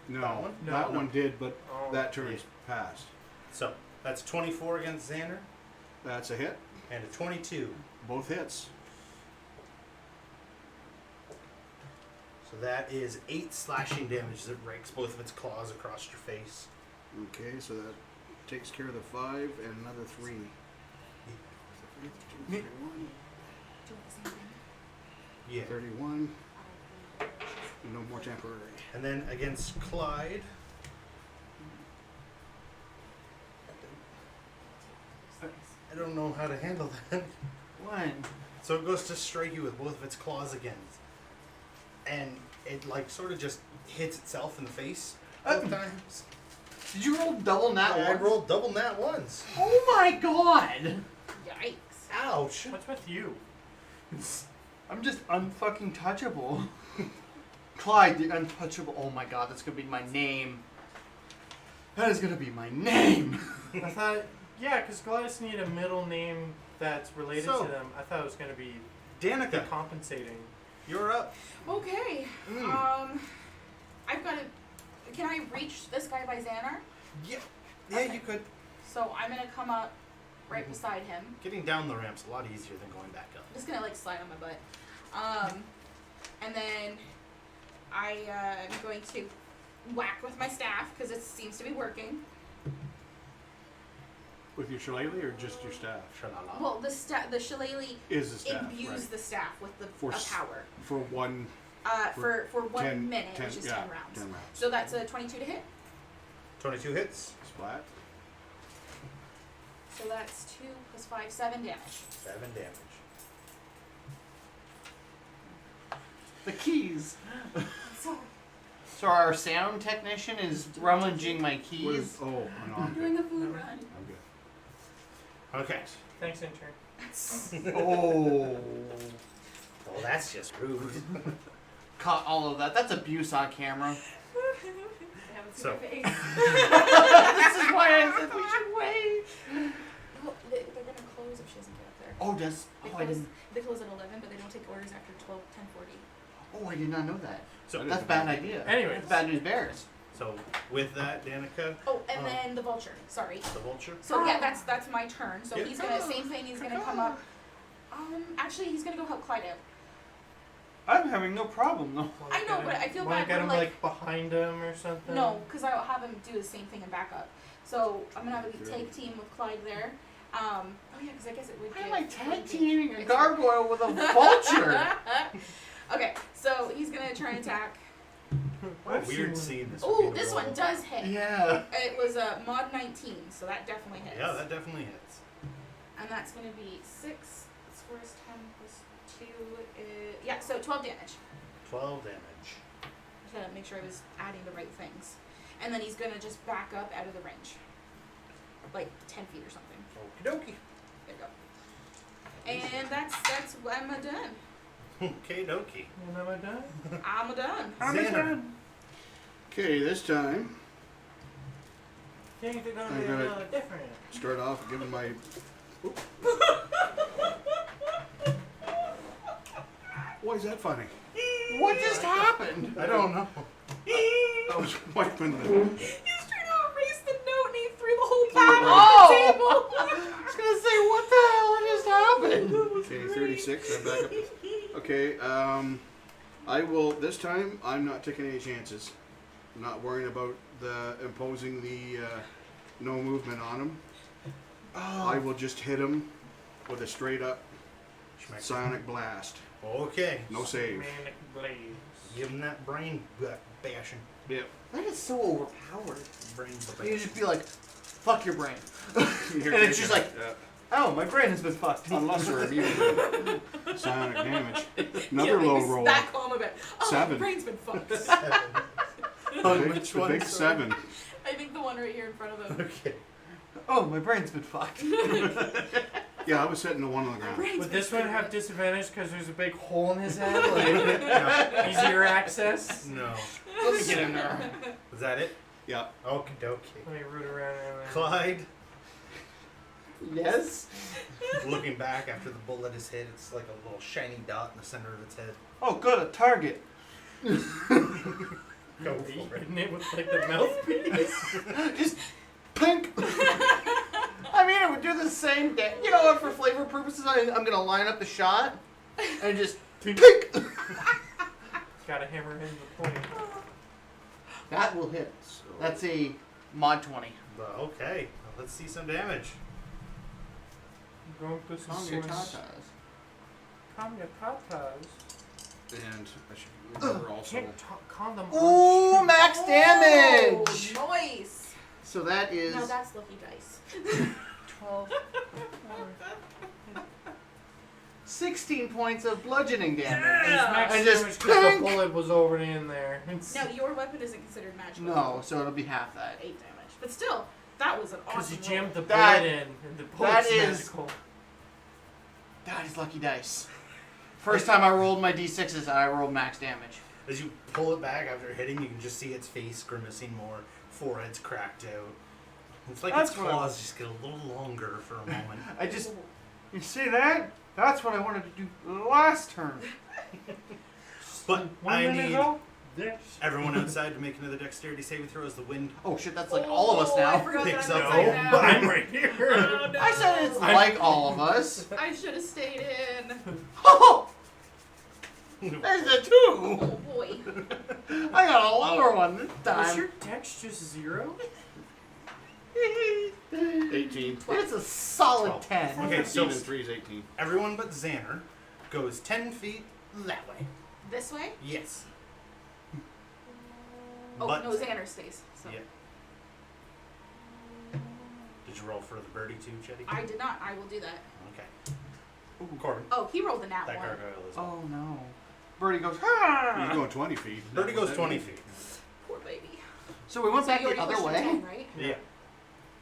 No, That one? that No. one did, but Oh. that turn's passed. So that's 24 against Zanner That's a hit. and a 22. Both hits. So that is 8 slashing damage that rakes both of its claws across your face. Okay, so that takes care of the 5 and another 3. 31. Do the same thing. Yeah. 31. No more temporary. And then against Clyde. I don't know how to handle that. One. So it goes to strike you with both of its claws again. And it like sort of just hits itself in the face both times. Did you roll double nat I one? rolled double nat ones. Oh my god! Yikes. Ouch. What's with you? I'm just unfucking touchable. Clyde the Untouchable. Oh my god, that's gonna be my name. That is gonna be my name. I thought, yeah, because Goliaths need a middle name that's related So- to them. I thought it was going to be Danica, compensating. you're up. Okay. Mm. I've got to. Can I reach this guy by Zanner? Yeah, Okay. you could. So I'm gonna come up right beside him. Getting down the ramp's a lot easier than going back up. I'm just gonna like slide on my butt. And then I am going to whack with my staff because it seems to be working. With your shillelagh or just your staff? Shalala. Well, the shillelagh Is the staff, imbues right. the staff with the For power. For one... For 1 10 minute, 10 which is yeah, 10 rounds. 10 rounds. So that's a 22 to hit. 22 hits. Splat. So that's 2 plus 5, 7 damage. 7 damage. The keys. So So our sound technician is rummaging my What keys. is, oh, no, I'm I'm doing good. a food run. I'm good. Okay. Thanks, intern. Oh. Well, that's just rude. Caught all of that. That's abuse on camera. I haven't seen So- my face. This is why I said we should wait. Well, they're gonna close if she doesn't get up there. Oh, does They oh I close, didn't. they close at 11, but they don't take orders after 10:40. Oh, I did not know that. So, That's a bad idea. Anyways. That's bad news bears. so with that, Danica, Oh, and then the vulture. Sorry. the vulture. So yeah, that's my turn. So Yeah. he's gonna same thing. He's gonna come up. Actually, he's gonna go help Clyde out. I'm having no problem though. I know, but I feel Wanna bad get for, him like- behind him or something? No, because I'll have him do the same thing and back up. So I'm gonna have a tag team with Clyde there. Oh yeah, because I guess it would. Why give- am I it would tag give- teaming a it's- gargoyle with a vulture? Okay, so he's gonna try and attack. What a I've weird seen- scene this would Oh, be to this roll. one does hit. Yeah. It was a mod 19, so that definitely hits. Yeah, that definitely hits. And that's gonna be 6. Score is 10 plus 2. Yeah, so 12 damage. 12 damage. To make sure I was adding the right things. And then he's gonna just back up out of the range. Like 10 feet or something. Okie dokie. There you go. And that's I'm done. Okay, dokie. And am I done? I'm done. Zanner. Okay, this time, Things are gonna I'm be a gonna- little different. start off giving my... Oop. Why is that funny? What just happened? I don't know. I was wiping the... He's trying to erase the note and he threw the whole pad Oh! on the table. I was gonna say, what the hell just happened? Okay, 36, I'm back up. Okay, I will, this time, I'm not taking any chances. I'm not worrying about imposing the no movement on him. I will just hit him with a straight up Schmeck. sonic blast. Okay. No save. Manic blaze. Give him that brain bashing. Yep. That is so overpowered. Brain You bashing. just be like, fuck your brain. Here, And it's just like, yeah. oh, my brain has been fucked. Unless they're immune to sonic damage. Another Yeah, low he's roll. that calm about. Oh, 7. my brain's been fucked. Oh, The big, which the one? big Sorry. 7. I think the one right here in front of him. Okay. Oh, my brain's been fucked. Yeah, I was hitting the one on the ground. Brain's Would been this one fucked. have disadvantage because there's a big hole in his head? Like, easier access? No. Let me get in there. Was that it? Yeah. Okie dokie. Let me root around and Clyde. Yes. Looking back after the bullet is hit, it's like a little shiny dot in the center of its head. Oh, good, a target. Go for it. Hitting it with like the mouthpiece. Just pink. I mean, it would do the same thing. You know what? For flavor purposes, I'm gonna line up the shot and just pink. Gotta hammer in the point. That will hit. So, That's a mod 20. okay. Well, let's see some damage. I'm going to Calm your tatas. Calm your tatas. And I should remember also. Can't calm them. Ooh, max damage! Oh, nice. So that is No, that's lucky dice. 12, 16 points of bludgeoning damage. It's max And just damage because the pink. bullet was already in there. No, your weapon isn't considered magical. No, so it'll be half that. 8 damage. But still, that was an Because awesome you jammed the That- bullet in, and the bullet's is- magical. That is lucky dice. First time I rolled my d6s and I rolled max damage. As you pull it back after hitting, you can just see its face grimacing more, forehead's cracked out. It's like its That's what I- claws just get a little longer for a moment. I just, you see that? That's what I wanted to do last turn. But I need This. everyone outside to make another dexterity saving throw as the wind. Oh shit, that's like all of us now. I forgot Picks that I'm up. upside No, down. but I'm right here. Oh, no. I said it's I'm- like all of us. I should have stayed in. Oh! There's a 2! Oh boy. I got a lower one this Was time. your dex just 0? 18. It's a solid 12. 10. Okay, 15 so and 3 is 18. everyone but Zanner goes 10 feet that way. This way? Yes. Oh, But no, Zanner stays. So. Yeah. Did you roll for the birdie too, Chetty? I did not. I will do that. Okay. Korben. Oh, he rolled the nat That one. gargoyle is. Oh no. Birdie goes, He's ah! going 20 feet. Birdie goes 20 feet. Poor baby. So we went So back you the already other pushed way. 10, right? Yeah.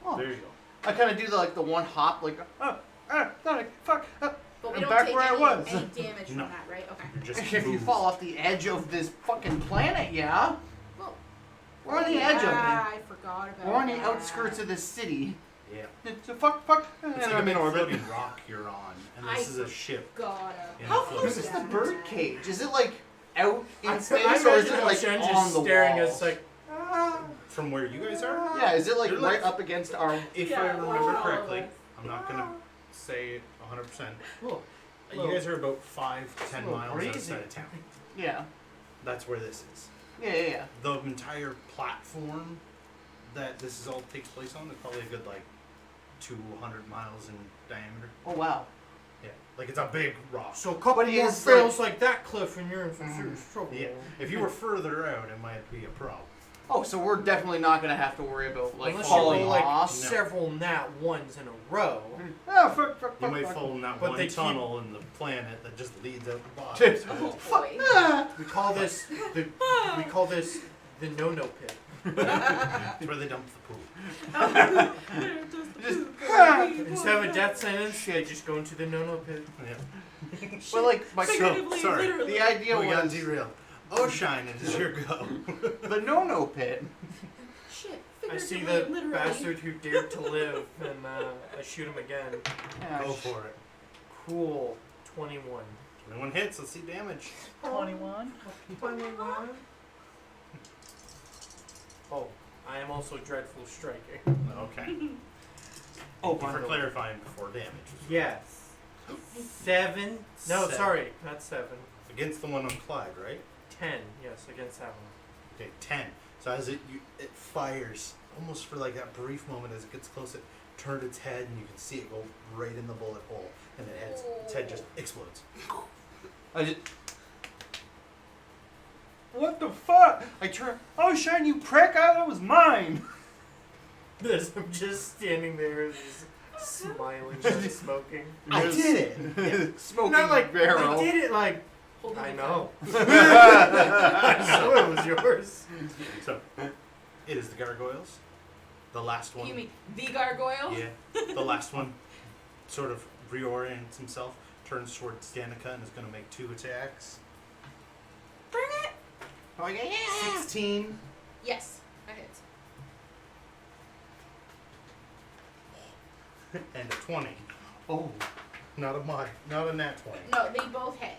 Oh. There you go. I kind of do the one hop, like, fuck. But we I'm don't back take where I any, was. any damage from No. that, right? Okay. You just If you move. fall off the edge of this fucking planet, yeah. Well, We're on the edge of it. I forgot about We're on the that. outskirts of this city. Yeah. It's a fuck. And It's like I'm a in big orbit. floating rock you're on, and this is a ship. Gotta. Yeah, How float. close is the bird cage? Is it like out in I space, imagine or is it like Oisin on just the staring wall? at us like, From where you guys are, Yeah, is it like You're right like- up against our? if Yeah, I remember watching all of correctly, us. I'm not gonna say 100%. Look, You guys are about 5 to 10 little miles breezy. outside of town. Yeah. That's where this is. Yeah. The entire platform that this is all takes place on is probably a good 200 miles in diameter. Oh wow. Yeah, like it's a big rock. so a couple But he more is, fails like that, Cliff, and you're in some Mm. serious trouble. Yeah, if you were further out, it might be a problem. Oh, so we're definitely not gonna have to worry about Unless you falling roll like off. several nat ones in a row. Oh, fuck. You might fall in that But one they keep- tunnel in the planet that just leads out the bottom. Oh boy. Ah. We call this the no pit. That's where they dump the poop. Just, ah. Instead of a death sentence, they just go into the no pit. Yeah. Well, like my Figuratively, sorry. literally. the idea We got was derailed. Oisin, it is your go. the no pit. Shit. I see Figuratively, the literally. bastard who dared to live, and I shoot him again. Yeah, Go for it. Cool. 21. 21 hits, let's see damage. 21. 21. Oh, I am also dreadful striking. Okay. Oh, Thank you for bundle. clarifying before damage. Yes. 7. No, 7. sorry, not 7. Against the one on Clyde, right? 10. Yes, against that one. Okay, 10. So as it fires, almost for like that brief moment as it gets close, it turned its head and you can see it go right in the bullet hole, and its head just explodes. I just. What the fuck? I turn. Oh, Shine, you prick! That was mine. I'm just standing there, just smiling, and smoking. I did it. Yeah. Smoking Not like barrel. I did it like Holding I the know. gun. I know it was yours. So it is the gargoyles. The last one. You mean the gargoyle? Yeah. The last one sort of reorients himself, turns towards Danica, and is going to make 2 attacks. Bring it. Oh yeah. 16. Yes, that hits. and a 20. Oh. Not a nat 20. No, they both hit.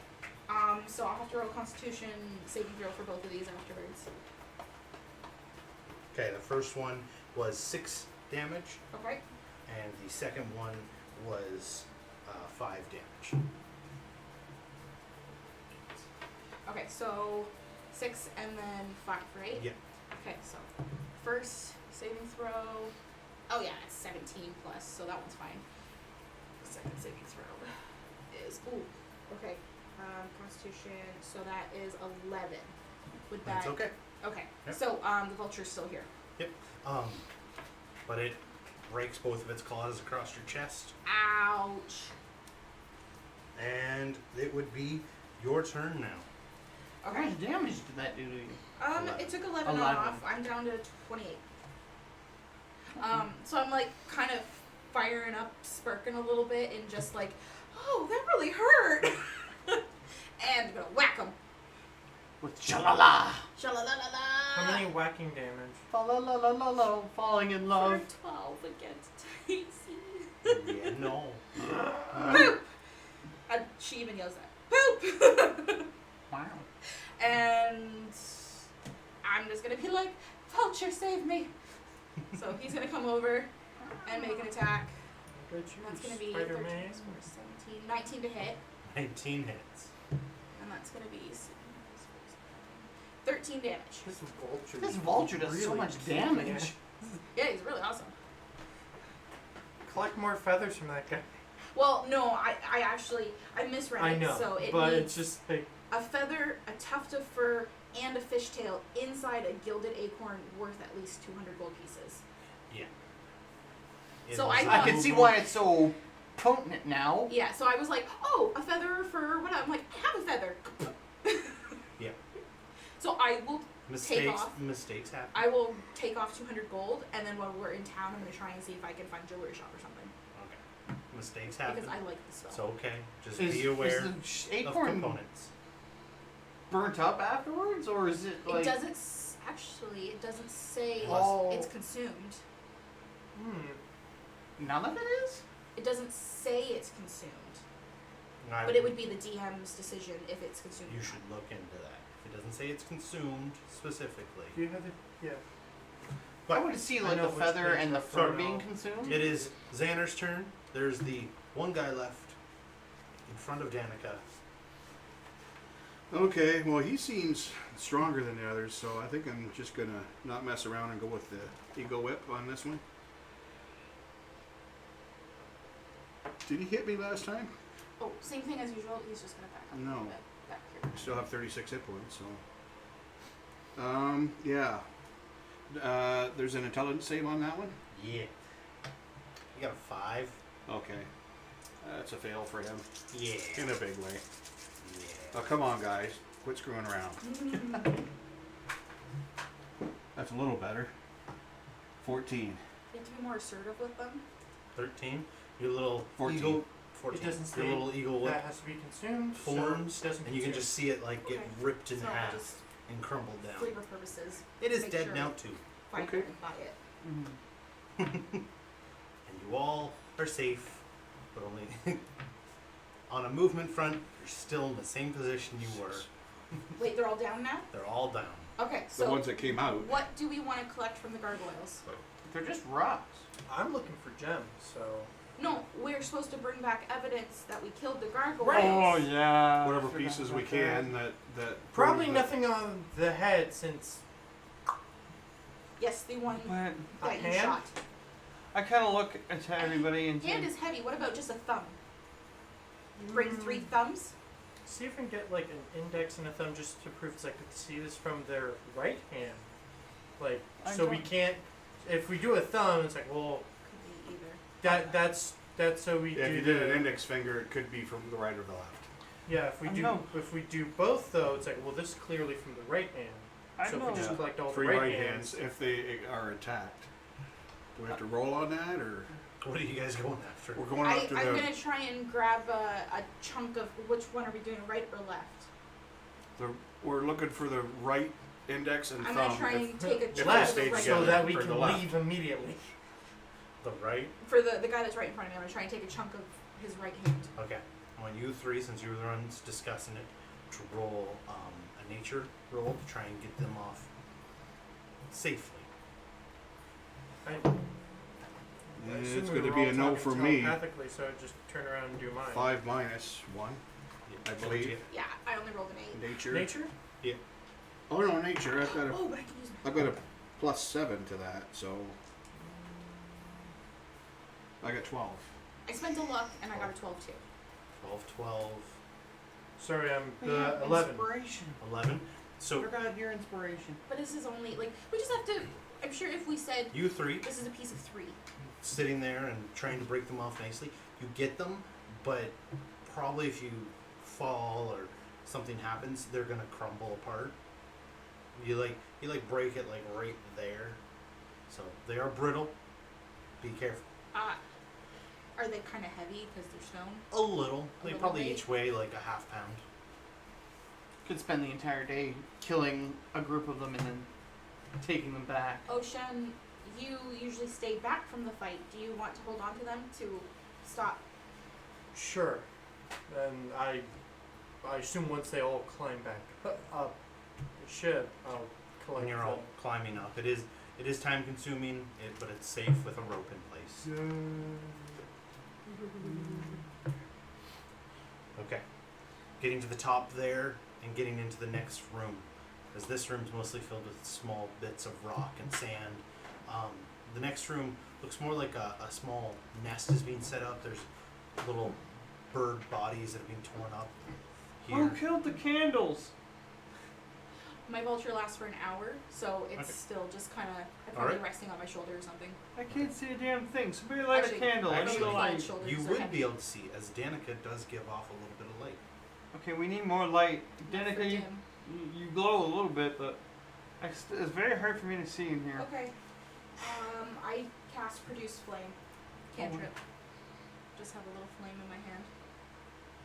So I'll have to roll Constitution saving throw for both of these afterwards. Okay, the first one was 6 damage, Okay. and the second one was 5 damage. Okay, so 6 and then 5, right? Yeah. Okay, so first saving throw. Oh yeah, it's 17 plus, so that one's fine. The second saving throw is okay. Constitution, so that is 11. Would that? That's okay. Okay. Yep. So the vulture's still here. Yep. But it breaks both of its claws across your chest, Ouch. and it would be your turn now. How Okay. much damage did that do to you? It took 11 11. off. I'm down to 28. So I'm like kind of firing up, sparking a little bit, and just like, oh, that really hurt. And I'm gonna whack him. With shalala. Sha-la-la-la-la. How many whacking damage? Fa la la la la la. Falling in love. For 12 against Daisy. Yeah, no. Poop! And she even yells that. Poop! Wow. And I'm just gonna be like, Vulture, save me. So he's gonna come over and make an attack. Good And that's gonna choose, be 13 Spider-Man. plus 4, 17, 19 to hit. 19 hits. And that's gonna be 13 damage. This vulture. This vulture does so really much kicking damage. it. Yeah, he's really awesome. Collect more feathers from that guy. Well, no, I misread I it. know, So it but needs it's just like a feather, a tuft of fur, and a fishtail inside a gilded acorn worth at least 200 gold pieces. Yeah. So was I a I thought- can see why it's so potent now. Yeah, so I was like, oh, a feather or fur, whatever. I'm like, I have a feather. Yeah. So I will Mistakes happen. I will take off 200 gold, and then while we're in town, I'm going to try and see if I can find jewelry shop or something. Okay. Mistakes happen. Because I like the spell. It's okay. Just Is be aware the of acorn components. burnt up afterwards, or is it like? It doesn't, actually, it doesn't say Oh. it's consumed. None of it is. It doesn't say it's consumed. I But it would be the DM's decision if it's consumed. You or should not. look into that. If it doesn't say it's consumed specifically. do you have the yeah. I would see like know the which feather page and the that's fur on. being consumed. It is Zanner's turn. There's the one guy left in front of Danica. Okay, well, he seems stronger than the others, so I think I'm just gonna not mess around and go with the Eagle Whip on this one. Did he hit me last time? Oh, same thing as usual. He's just going to back up a No. little bit. Back here. I still have 36 hit points, so. Yeah. There's an intelligence save on that one? Yeah. You got a 5. Okay. That's a fail for him. Yeah. In a big way. Yeah. Oh, come on, guys. Quit screwing around. That's a little better. 14. You have to be more assertive with them. 13. Your little 14. eagle. 14. It doesn't Your say little eagle whip that has to be consumed. forms, so it doesn't and you can consume. just see it like get Okay. ripped in So half just and crumbled down. flavor purposes. It is make dead sure now too, Find Okay. it and buy it. and you all are safe, but only on a movement front. You're still in the same position you were. Wait, they're all down now? They're all down. Okay, The so ones that came out. what do we want to collect from the gargoyles? They're just rocks. I'm looking for gems, so No, we're supposed to bring back evidence that we killed the gargoyles. Right. Oh yeah. Whatever pieces we can that probably prove that- nothing on the head since Yes, the one But that you hand? shot. I kind of look at everybody and Hand say, is heavy. What about just a thumb? Bring 3 thumbs? see if we can get like an index and a thumb just to prove it's like I could see this from their right hand. Like I so we don't- can't if we do a thumb it's like well Could be either. that's so we Yeah, do if you did the an index finger, it could be from the right or the left. yeah if we I do know. if we do both though it's like well this is clearly from the right hand. I So know. if we just Yeah. collect all Three the right hands if they are intact. Do we have to roll on that, or What are you guys going after? we're going I'm after going to try and grab a chunk of which one are we doing, right or left? we're looking for the right index and I'm thumb. going to try If- and take a if chunk they of Left the stay right. so together that we for can the left. leave immediately. The right? For the guy that's right in front of me, I'm gonna try and take a chunk of his right hand. Okay. I want you three, since you were the ones discussing it, to roll a nature roll to try and get them off safely. It's going to be a no for me. Telepathically, so I just turn around and do mine. 5 minus 1, I believe. Yeah, I only rolled an 8. Nature. Nature? Oh no, nature. I've got a Oh, but I can use my. I've got a +7 to that, so I got 12. I spent a luck and I got a 12 too. 12, Sorry, I'm We the have 11. Inspiration. 11. So Forgot your inspiration. But this is only like we just have to. I'm sure if we said you three this is a piece of 3. sitting there and trying to break them off nicely, you get them, but probably if you fall or something happens, they're gonna crumble apart. You break it like right there, so they are brittle. Be careful. Are they kind of heavy because they're stone? A little. They little probably bit? each weigh like a half pound. Could spend the entire day killing a group of them and then taking them back. Ocean, you usually stay back from the fight. Do you want to hold on to them to stop? Sure. And I assume once they all climb back up the ship, I'll collect When you're them. all climbing up, it is time consuming, but it's safe with a rope in place. Okay. Getting to the top there and getting into the next room, as this room's mostly filled with small bits of rock and sand. The next room looks more like a small nest is being set up. There's little bird bodies that have been torn up here. Who killed the candles? My vulture lasts for an hour, so it's Okay. still just kind of probably Alright. resting on my shoulder or something. I can't see a damn thing. Somebody light Actually- a candle. I need actually, a Clyde's light. shoulders You are would heavy. be able to see, as Danica does give off a little bit of light. Okay, we need more light. For Danica, Jim. you glow a little bit, but it's very hard for me to see in here. Okay. I cast Produce Flame. Cantrip. Just have a little flame in my hand.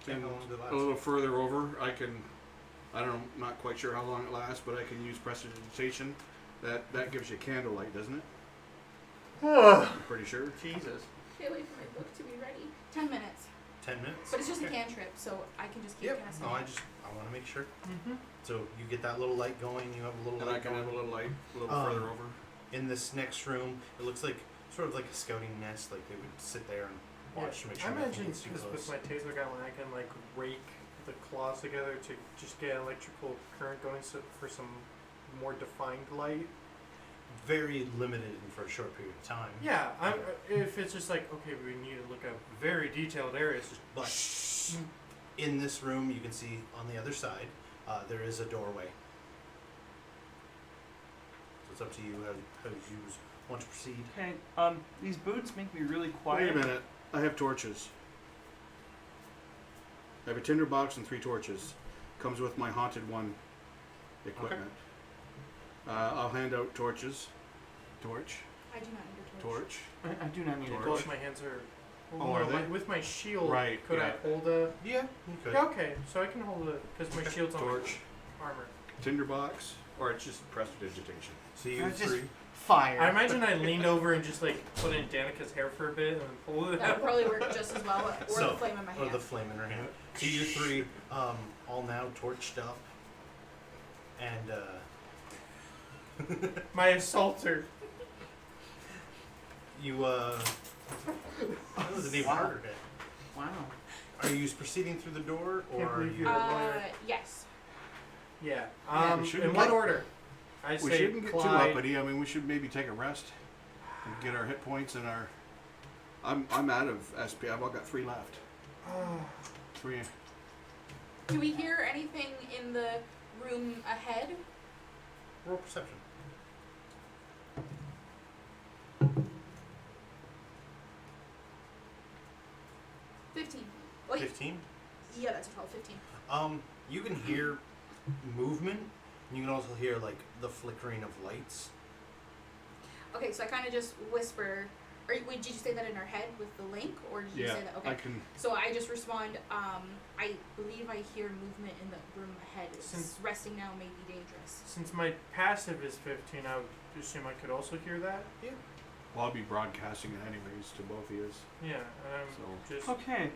And how long did it last? A little further over, I don't know, not quite sure how long it lasts, but I can use prestidigitation. That gives you candlelight, doesn't it? I'm pretty sure. Jesus. Can't wait for my book to be ready. 10 minutes. 10 minutes? But it's just a Okay. cantrip, so I can just keep Yep. casting No, it. I want to make sure. Mm-hmm. So you get that little light going, you have a little And I light can have a going. little light a little Um, further over. In this next room, it looks like sort of like a scouting nest, like they would sit there and watch to make sure I nothing imagine gets too because with close. my taser gun, when I can like rake the claws together to just get electrical current going, so for some more defined light. Very limited and for a short period of time. Yeah, if it's just like okay, we need to look at very detailed areas. Just But in this room, you can see on the other side, there is a doorway. So it's up to you how you want to proceed. Okay, these boots make me really Wait quiet. a minute. I have torches. I have a tinderbox and 3 torches. Comes with my Haunted One equipment. I'll hand out torches. Torch. I do not need a torch. Torch. I do not need a Torch. both torch. my hands are. Oh, are they? With my shield, Right, could yeah. I hold a? Yeah, you could. Yeah, okay, so I can hold it because my shield's on Torch. my armor. Tinderbox. Or it's just prestidigitation. So you Just three. fire. I imagine I leaned over and just like put in Danica's hair for a bit and then pulled it That would out. probably work just as well, or So, the flame in my Or hand. the flame in her hand. So you three, all now torched up. And, My assaulter. you, that was an even Wow. harder hit. Wow. Are you proceeding through the door, or Can't are believe you... you're- Yes. Yeah. we shouldn't In what get- order? I We say shouldn't get too Clyde. uppity. I mean, we should maybe take a rest and get our hit points and our. I'm out of SP. I've all got 3 left. 3. Do we hear anything in the room ahead? Roll perception. 15. Wait. 15? Yeah, that's a 12. 15. You can hear movement. And you can also hear, like, the flickering of lights. Okay, so I kind of just whisper. Or wait, did you say that in our head with the link, or did you Yeah, say that? Okay. I can. So I just respond. I believe I hear movement in the room ahead. It's Since- resting now may be dangerous. Since my passive is 15, I would assume I could also hear that. Well, I'll be broadcasting it anyways to both of you. Yeah, So- just Okay.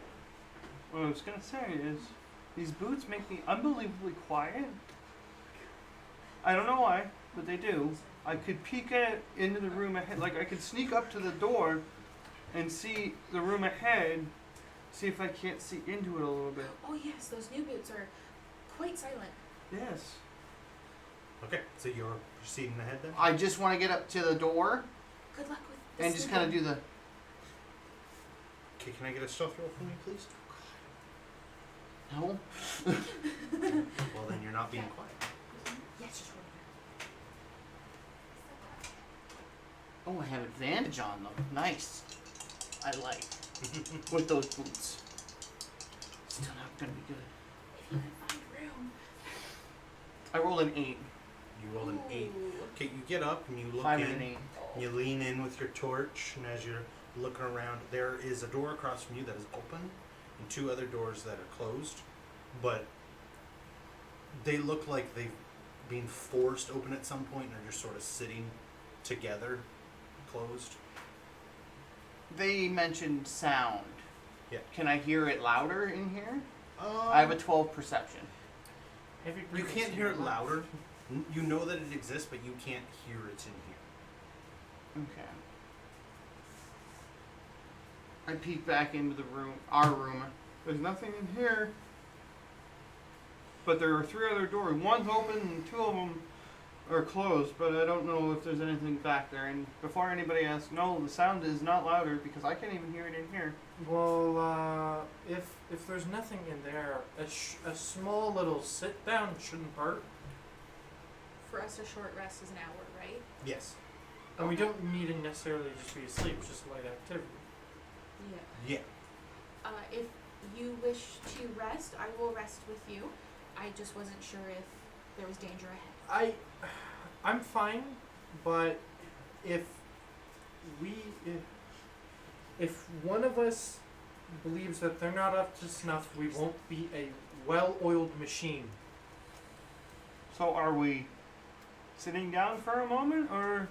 What I was gonna say is, these boots make me unbelievably quiet. I don't know why, but they do. I could peek into the room ahead, like I could sneak up to the door and see the room ahead, see if I can't see into it a little bit. Oh yes, those new boots are quite silent. Yes. Okay, so you're proceeding ahead then? I just want to get up to the door Good luck with the and just kind of do the. Okay, can I get a stealth roll for me, please? No. Well, then you're not being quiet. Yes, just roll Oh, I have advantage on them. Nice. I like with those boots. Still not gonna be good. If you can find room. I rolled an 8. You rolled an 8. Ooh. Okay, you get up and you look 5 in. and an 8. You lean in with your torch, and as you're looking around, there is a door across from you that is open, and 2 other doors that are closed, but they look like they've been forced open at some point and are just sort of sitting together, closed. They mentioned sound. Yeah. Can I hear it louder in here? Um, I have a 12 perception. heavy You breathing can't hear it signal. louder. You know that it exists, but you can't hear it's in here. Okay. I peek back into the room, our room. There's nothing in here. But there are 3 other doors. One's open and 2 of them are closed, but I don't know if there's anything back there. And before anybody asks, no, the sound is not louder because I can't even hear it in here. Well, if there's nothing in there, a small little sit down shouldn't hurt. For us, a short rest is an hour, right? Yes. And we don't need to necessarily just be asleep, it's just light activity. Yeah. Yeah. If you wish to rest, I will rest with you. I just wasn't sure if there was danger ahead. I'm fine, but if one of us believes that they're not up to snuff, we won't be a well-oiled machine. So are we sitting down for a moment, or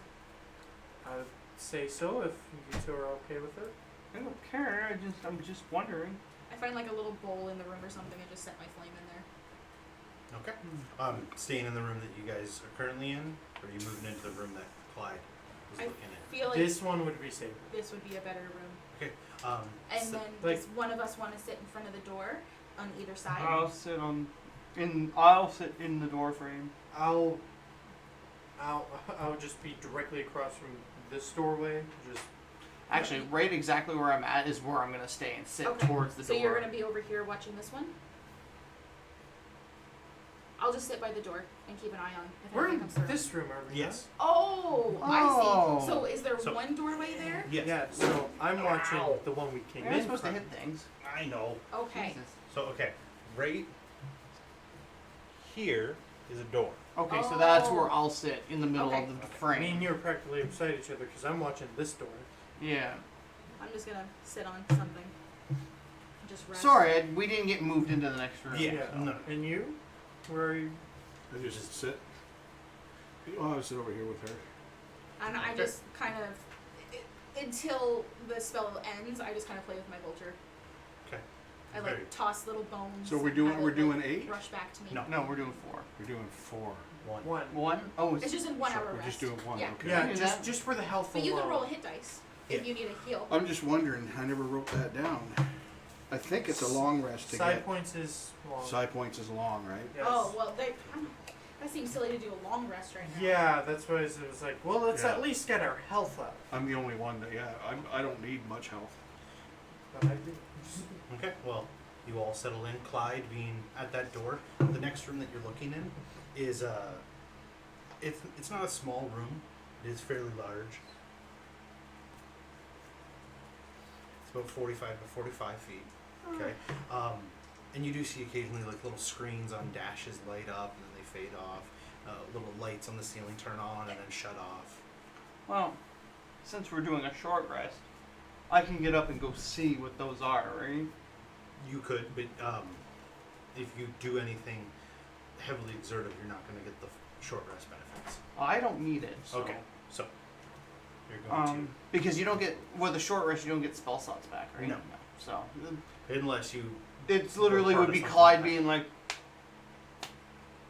I would say so if you 2 are okay with it. I don't care. I'm just wondering. I find like a little bowl in the room or something and just set my flame in there. Okay. Staying in the room that you guys are currently in, or are you moving into the room that Clyde was I looking at? feel like This one would be safer. this would be a better room. And so- then like- does one of us want to sit in front of the door on either side? I'll sit in the door frame. I'll just be directly across from this doorway. Just Actually, right exactly where I'm at is where I'm gonna stay and sit Okay. towards the So door. you're going to be over here watching this one? I'll just sit by the door and keep an eye on if we're anything in comes through. this room, are we? Yes. Oh, I Oh. see. So is there So- one doorway there? Yes. Yeah. So I'm watching the one we came You're in not supposed to from. hit things. I know. Okay. Jesus. So, okay. Right here is a door. Okay, so that's Oh. where I'll sit in the middle Okay. of the Me frame. and you are practically beside each other because I'm watching this door. Yeah. I'm just going to sit on something. Just rest. Sorry, we didn't get moved into the next room. Yeah. No. And you? Where are you? I just sit. Oh, I'll sit over here with her. And I just kind of, until the spell ends, I just kind of play with my vulture. Okay. I like Very- toss little bones. So we're have doing it, we're like, doing 8. Rush back to me. No. No, we're doing 4. We're doing 4. One. One. 1? Oh, It's just in 1 hour We're rest. just doing 1. Yeah. Okay. Yeah, do just that. just for the health But you alone. can roll a hit dice if Yeah. you need a heal. I'm just wondering. I never wrote that down. I think it's a long rest to Side get. points is long. Side points is long, right? Yes. Oh, well, that seems silly to do a long rest right now. Yeah, that's why it was like, well, let's Yeah. at least get our health up. I'm the only one that. Yeah. I don't need much health. But I do. Okay. Well, you all settle in. Clyde being at that door. The next room that you're looking in is it's not a small room. It is fairly large. It's about 45 to 45 feet. Okay. And you do see occasionally like little screens on dashes light up and then they fade off. Little lights on the ceiling turn on and then shut off. Well, since we're doing a short rest, I can get up and go see what those are, right? You could, but if you do anything heavily exertive, you're not going to get the short rest benefits. I don't need it. So. Okay. So You're going Because you don't get with a short rest, you don't get spell slots back, right? No. So to. Unless you. it's literally part would of be something Clyde like that. being like,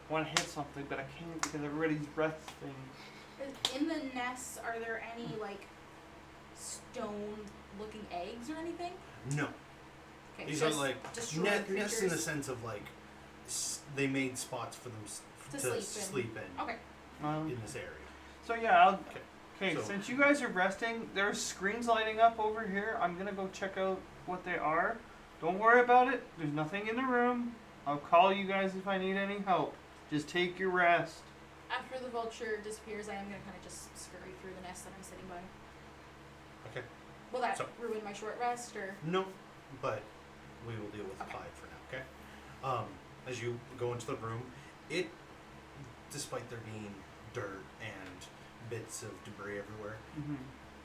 want to hit something, but I can't because everybody's resting. In the nests, are there any like stone-looking eggs or anything? No. Okay, These just are like destroyed nests in the creatures. sense of like they made spots for them To to sleep in. sleep in Okay. in this area. So yeah, I'll. Okay. Okay, So- since you guys are resting, there's screens lighting up over here. I'm gonna go check out what they are. Don't worry about it. There's nothing in the room. I'll call you guys if I need any help. Just take your rest. After the vulture disappears, I am gonna kind of just scurry through the nest that I'm sitting by. Okay. Will that So- ruin my short rest, or? No, but we will deal with Okay. Clyde for now. Okay. As you go into the room, it, despite there being dirt and bits of debris everywhere, Mm-hmm.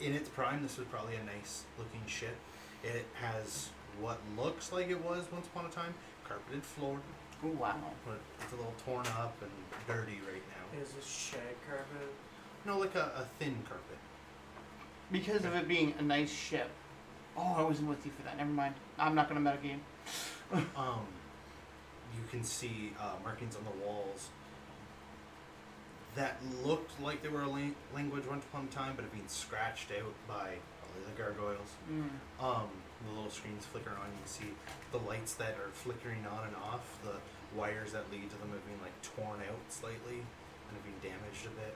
in its prime, this was probably a nice looking ship. It has what looks like it was once upon a time, carpeted floor, Oh wow. but it's a little torn up and dirty right now. Is this shag carpet? No, like a thin carpet. Because of it being a nice ship. Oh, I wasn't with you for that. Never mind. I'm not gonna metagame. You can see markings on the walls that looked like they were a language once upon a time, but have been scratched out by probably the gargoyles. The little screens flicker on. You can see the lights that are flickering on and off. The wires that lead to them have been like torn out slightly and have been damaged a bit.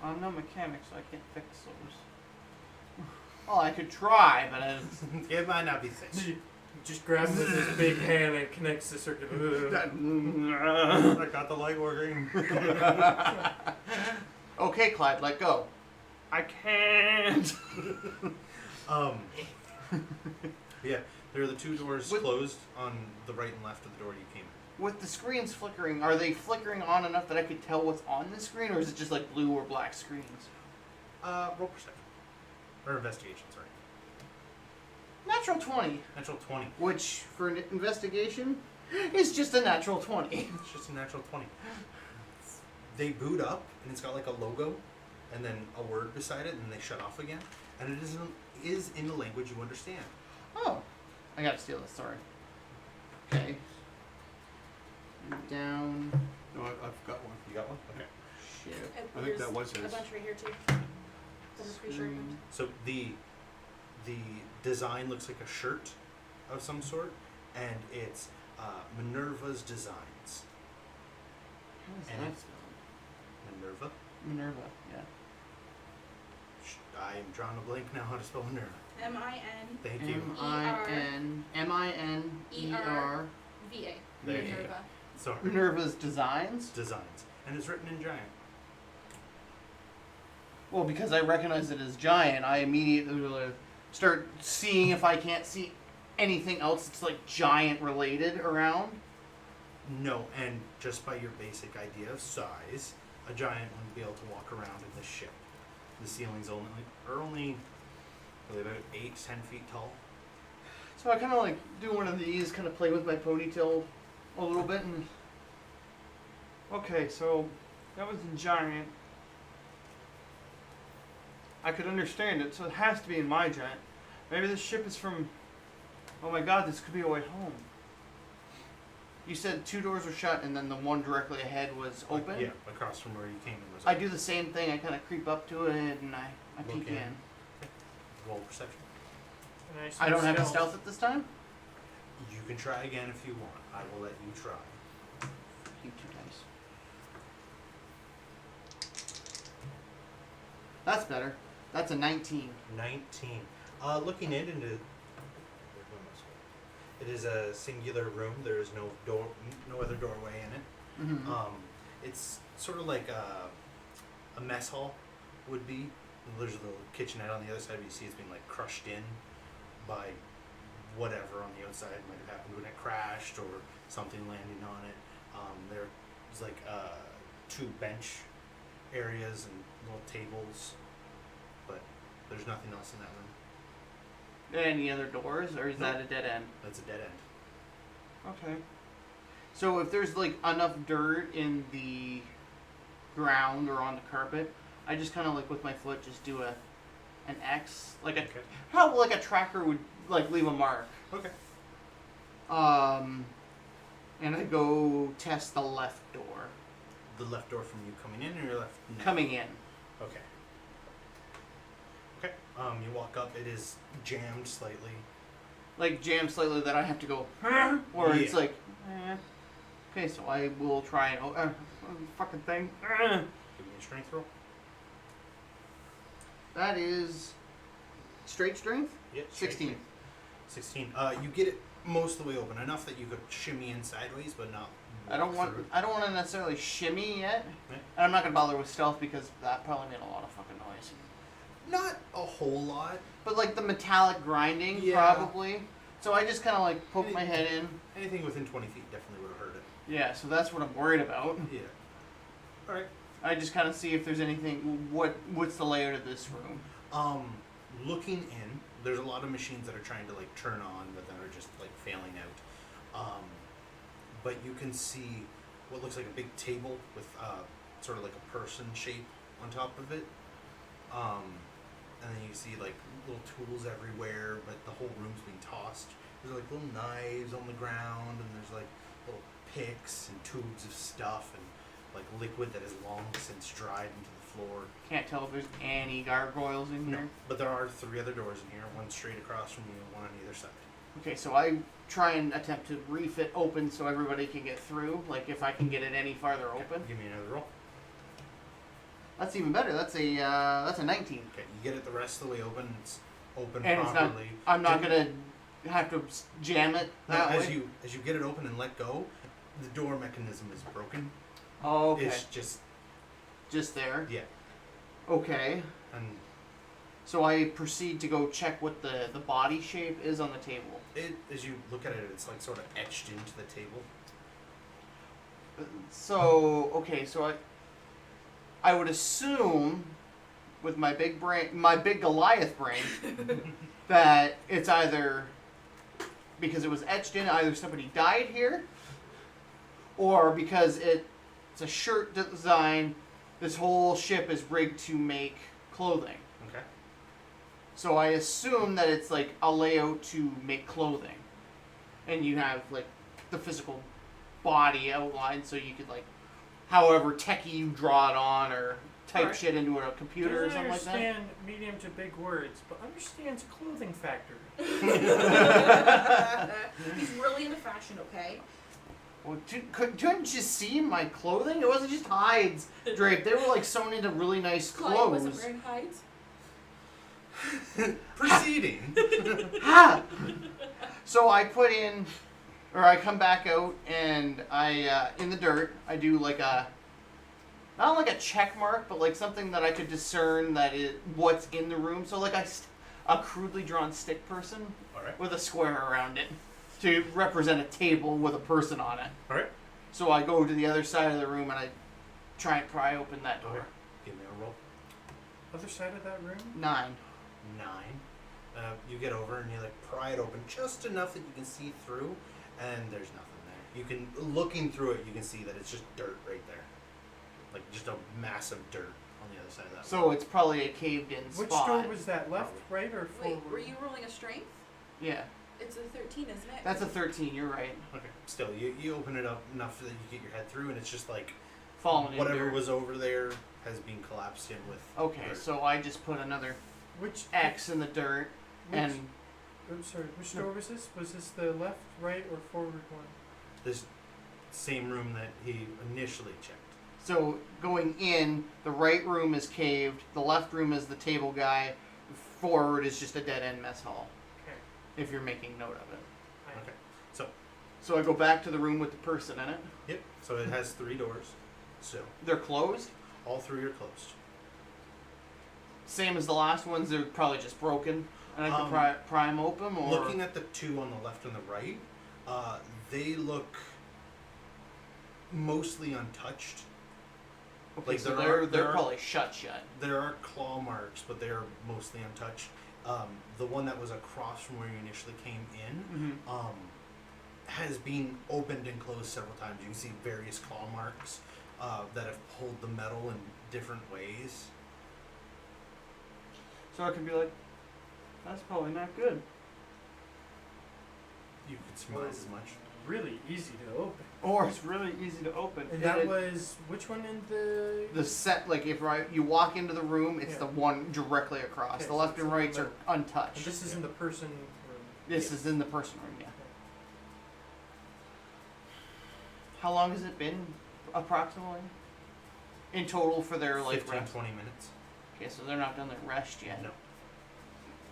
I'm no mechanic, so I can't fix those. Well, I could try, but It might not be fixed. Just grab him with his big hand and connects the circuit. I got the light working. Okay, Clyde, let go. I can't. Yeah, there are the two doors With- closed on the right and left of the door you came in. With the screens flickering, are they flickering on enough that I could tell what's on the screen, or is it just like blue or black screens? Roll perception. Or investigation, sorry. Natural 20, Natural 20. which for an investigation is just a natural 20. It's just a natural 20. They boot up, and it's got like a logo, and then a word beside it, and they shut off again. And it is in the language you understand. Oh, I gotta steal this. Sorry. Okay. Down. No, I've got one. You got one? Okay. Shit. I think that was a his. bunch right here too. That I'm pretty sure. Screen. So the design looks like a shirt of some sort, and it's Minerva's Designs. How is And that it's- spelled? Minerva? Minerva. Yeah. I am drawing a blank now how to spell Minerva. M-I-N-V-A. Thank you. Minerva. There you go. Minerva. Sorry. Minerva's Designs. Designs. And it's written in giant. Well, because I recognize it as giant, I immediately will start seeing if I can't see anything else that's like giant related around. No, and just by your basic idea of size, a giant wouldn't be able to walk around in this ship. The ceilings only really about 8-10 feet tall. So I kind of like do one of these, kind of play with my ponytail a little bit, and okay, so that was in giant. I could understand it, so it has to be in my giant. Maybe this ship is from. Oh my God, this could be a way home. You said 2 doors were shut, and then the one directly ahead was open. Yeah, across from where you came in was I open. do the same thing. I kind of creep up to it, and I peek Look in. in. Roll perception. Nice I don't have a stealth. stealth at this time. You can try again if you want. I will let you try. You 2 dice. That's better. That's a 19. 19. Looking into it is a singular room. There is no door, no other doorway in it. Mm-hmm. It's sort of like a mess hall would be. There's a little kitchenette on the other side, but you see it's been like crushed in by whatever on the outside. Might have happened when it crashed or something landing on it. There's like 2 bench areas and little tables, but there's nothing else in that room. Any other doors, or is that a dead end? That's a dead end. Okay. So if there's like enough dirt in the ground or on the carpet, I just kind of like with my foot just do an X, like a Okay. how like a tracker would like leave a mark. Okay. And I go test the left door. The left door from you coming in, or your left? No. Coming in. Okay. Okay. You walk up. It is jammed slightly. Like jammed slightly that I have to go, "Huh?" Or it's Yeah. like, okay, so I will try and fucking thing. Give me a strength roll. That is straight strength. Yeah. 16. 16. You get it most of the way open, enough that you could shimmy in sideways, but not. I don't want to necessarily shimmy yet. Right. And I'm not gonna bother with stealth because that probably made a lot of fucking noise. Not a whole lot. But like the metallic grinding, Yeah. probably. So I just kind of like poke my head in. Anything within 20 feet definitely would have heard it. Yeah, so that's what I'm worried about. Yeah. All right. I just kind of see if there's anything. What's the layout of this room? Looking in, there's a lot of machines that are trying to like turn on, but then are just like failing out. But you can see what looks like a big table with sort of like a person shape on top of it. And then you see like little tools everywhere, but the whole room's being tossed. There's like little knives on the ground, and there's like little picks and tubes of stuff, and like liquid that has long since dried into the floor. Can't tell if there's any gargoyles in here. But there are 3 other doors in here, one straight across from you and one on either side. Okay, so I try and attempt to refit open so everybody can get through. Like if I can get it any farther open. Give me another roll. That's even better. That's a 19. Okay, you get it the rest of the way open. It's open And it's not. properly. I'm not gonna have to jam it Now, that as way. you get it open and let go, the door mechanism is broken. Oh, okay. It's just Just there. yeah, Okay. and So I proceed to go check what the body shape is on the table. it as you look at it, it's like sort of etched into the table. So okay, so I would assume with my big brain, my big Goliath brain, that it's either because it was etched in, either somebody died here, or because it's a shirt design. This whole ship is rigged to make clothing. Okay. So I assume that it's like a layout to make clothing. And you have like the physical body outlined so you could like however techie you draw it on or type Right. shit into a computer or Doesn't something like that. understand medium to big words, but understands clothing factor. He's really into fashion, okay? Well, couldn't you see my clothing? It wasn't just hides draped. They were like sewn into really nice Clyde wasn't clothes. wearing hides. Proceeding. Ha! So I put in, or I come back out and I, in the dirt, I do like a, not like a check mark, but like something that I could discern that what's in the room. So like a crudely drawn stick person All right. with a square around it to represent a table with a person on it. All right. So I go to the other side of the room and I try and pry open that door. Okay. Give me a roll. Other side of that room? 9. 9. You get over and you like pry it open just enough that you can see through, and there's nothing there. You can, looking through it, you can see that it's just dirt right there, like just a massive dirt on the other side of that. So it's probably a caved in Which spot. door was that? Left, right, or Wait, forward? were you rolling a strength? Yeah. It's a 13, isn't it? That's a 13, you're right. Okay. Still, you open it up enough that you get your head through, and it's just like Fallen in whatever dirt. was over there has been collapsed in with. Okay, dirt. so I just put another Which X in the dirt, Which, and I'm sorry, which door was this? Was this the left, right, or forward one? This same room that he initially checked. so going in, the right room is caved, the left room is the table guy, forward is just a dead end mess hall, Okay. if you're making note of it. Okay. So I go back to the room with the person in it. Yep. So it has 3 doors. So They're closed, all 3 are closed. same as the last ones, they're probably just broken, and I can pry them open, or... Looking at the 2 on the left and the right, they look mostly untouched. Okay, like, so there they're are- probably shut. There are claw marks, but they are mostly untouched. The one that was across from where you initially came in Mm-hmm. has been opened and closed several times. You can see various claw marks that have pulled the metal in different ways. So I can be like, that's probably not good. You could surmise as much. Really easy to open. Or it's really easy to open. And that was which one in the? The set, like if you walk into the room, it's Yeah. the one directly across. Okay, The so left it's and in the rights are middle. untouched. And this is in the person room. This is in the person room, yeah. How long has it been, approximately? In total for their, like, 15, rest? 20 minutes. Okay, so they're not done their rest yet. No.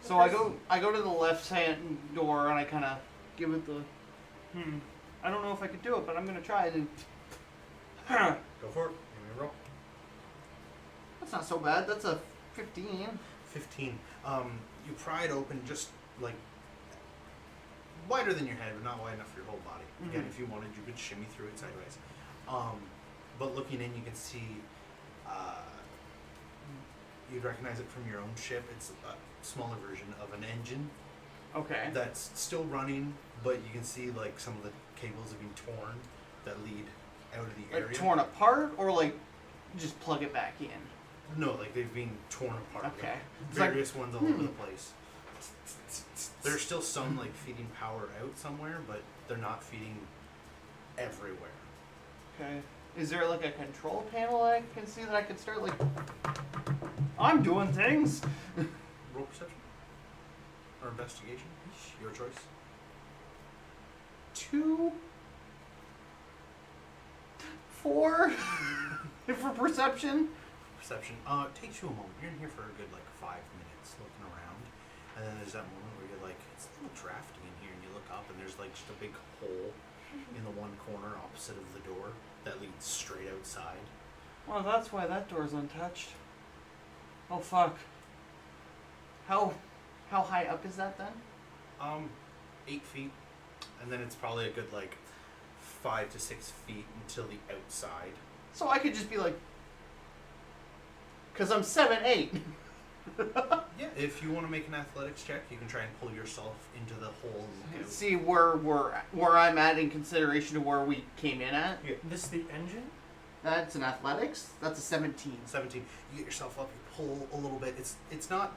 So I go to the left hand door and I kind of give it the... I don't know if I could do it, but I'm gonna try it. And Go for it. Give me a roll. That's not so bad. That's a 15. 15. You pry it open just like wider than your head, but not wide enough for your whole body. Again, Mhm. if you wanted, you could shimmy through it sideways. But looking in, you can see. You'd recognize it from your own ship. It's a smaller version of an engine Okay. that's still running, but you can see like some of the cables have been torn that lead out of the area. Like torn apart or like just plug it back in? No, like they've been torn apart. Okay. It's like- Various ones all over the place. There's still some like feeding power out somewhere, but they're not feeding everywhere. Okay. Is there like a control panel I can see that I could start like... I'm doing things! Roll perception or investigation, your choice. 2... 4... for perception? Perception. It takes you a moment. You're in here for a good like 5 minutes looking around, and then there's that moment where you're like, it's a little drafty in here, and you look up and there's like just a big hole in the one corner opposite of the door that leads straight outside. well, that's why that door's untouched. Oh fuck. How high up is that then? 8 feet, and then it's probably a good like 5 to 6 feet until the outside. So I could just be like... Because I'm 7'8". Yeah, if you want to make an athletics check, you can try and pull yourself into the hole and look out. See where I'm at in consideration to where we came in at. Yeah. This the engine? That's an athletics. That's a 17. 17. You get yourself up, you pull a little bit. It's not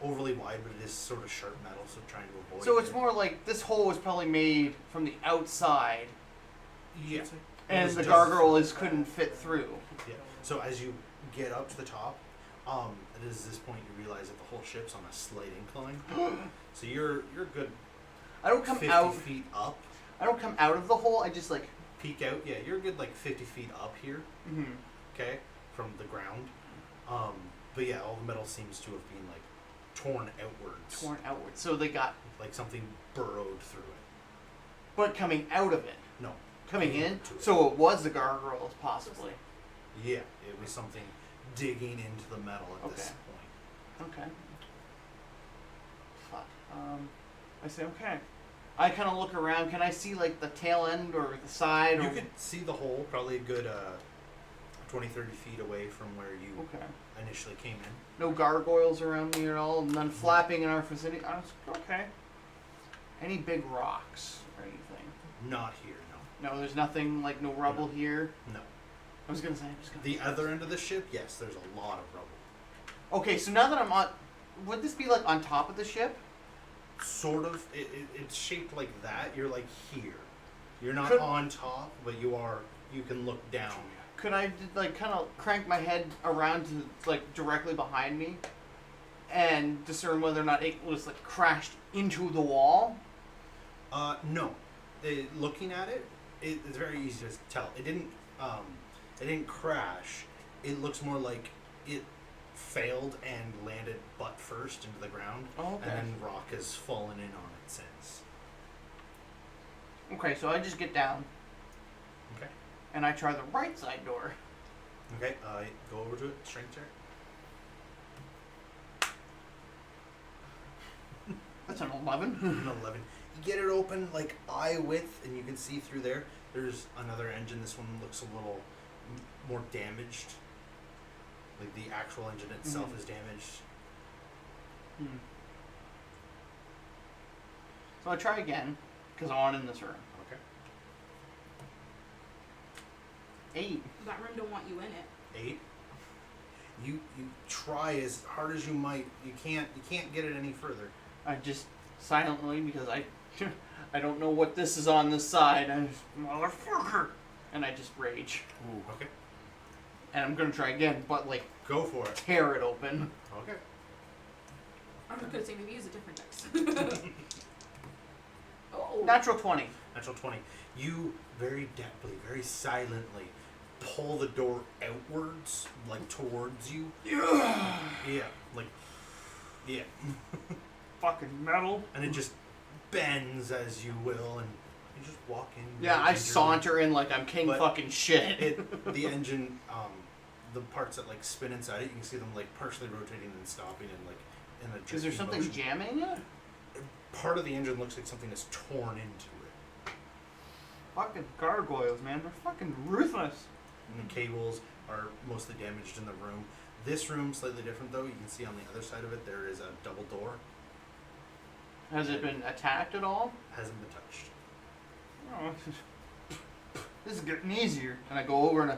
overly wide, but it is sort of sharp metal, so trying to avoid So it's it. more like this hole was probably made from the outside, Yeah. and It's the just- gargoyles couldn't fit through. Yeah. So as you get up to the top, it is this point you realize that the whole ship's on a slight incline. So you're good I don't come 50 out. feet up. I don't come out of the hole. I just like. Peek out. Yeah, you're good like 50 feet up here. Mm-hmm. Okay, from the ground. But yeah, all the metal seems to have been like torn outwards. Torn outward. So they got. Like something burrowed through it. But coming out of it. No. Coming in. Into it. So it was the gargoyles, possibly. Yeah, it was something digging into the metal at this Okay. point. Okay. Fuck. I say okay. I kind of look around. Can I see like the tail end or the side? You or... could see the hole probably a good 20, 30 feet away from where you Okay. initially came in. No gargoyles around me at all. None flapping in our vicinity. I was okay. Any big rocks or anything? Not here, no. No, there's nothing like no rubble here. No. I was gonna say. I'm just gonna The other end of the ship, yes, there's a lot of rubble. Okay, so now that I'm on, would this be like on top of the ship? Sort of. It's shaped like that. You're like here. You're not Could- on top, but you are. You can look down. Could I like kind of crank my head around to like directly behind me, and discern whether or not it was like crashed into the wall? No. Looking at it, it's very easy to tell. It didn't. It didn't crash. It looks more like it failed and landed butt first into the ground, Oh, okay. and then rock has fallen in on it since. Okay, so I just get down Okay. and I try the right side door. Okay. Go over to it. Strength check. That's an 11. An 11. You get it open like eye width, and you can see through there. There's another engine. This one looks a little more damaged. Like the actual engine itself Mhm. is damaged. So I try again because I want in this room. Okay. 8. That room don't want you in it. 8. You try as hard as you might. You can't get it any further. I just silently, because I don't know what this is on this side. I just, motherfucker, and I just rage. Ooh. Okay. And I'm gonna try again, but like Go for it. tear it open. Okay. I'm just gonna say maybe use a different dice. Oh. Natural 20. Natural 20. You very deftly, very silently pull the door outwards, like towards you. Yeah. Yeah. Fucking metal. And it just bends as you will, and you just walk in. Yeah, very I gingerly. saunter in like I'm king But fucking shit. The engine, the parts that like spin inside it, you can see them like partially rotating and stopping, and like in a Is there drifting something motion. jamming it? Part of the engine looks like something is torn into it. Fucking gargoyles, man. They're fucking ruthless. And the cables are mostly damaged in the room. This room slightly different though. You can see on the other side of it there is a double door. Has it been attacked at all? Hasn't been touched. Oh, this is getting easier. And I go over and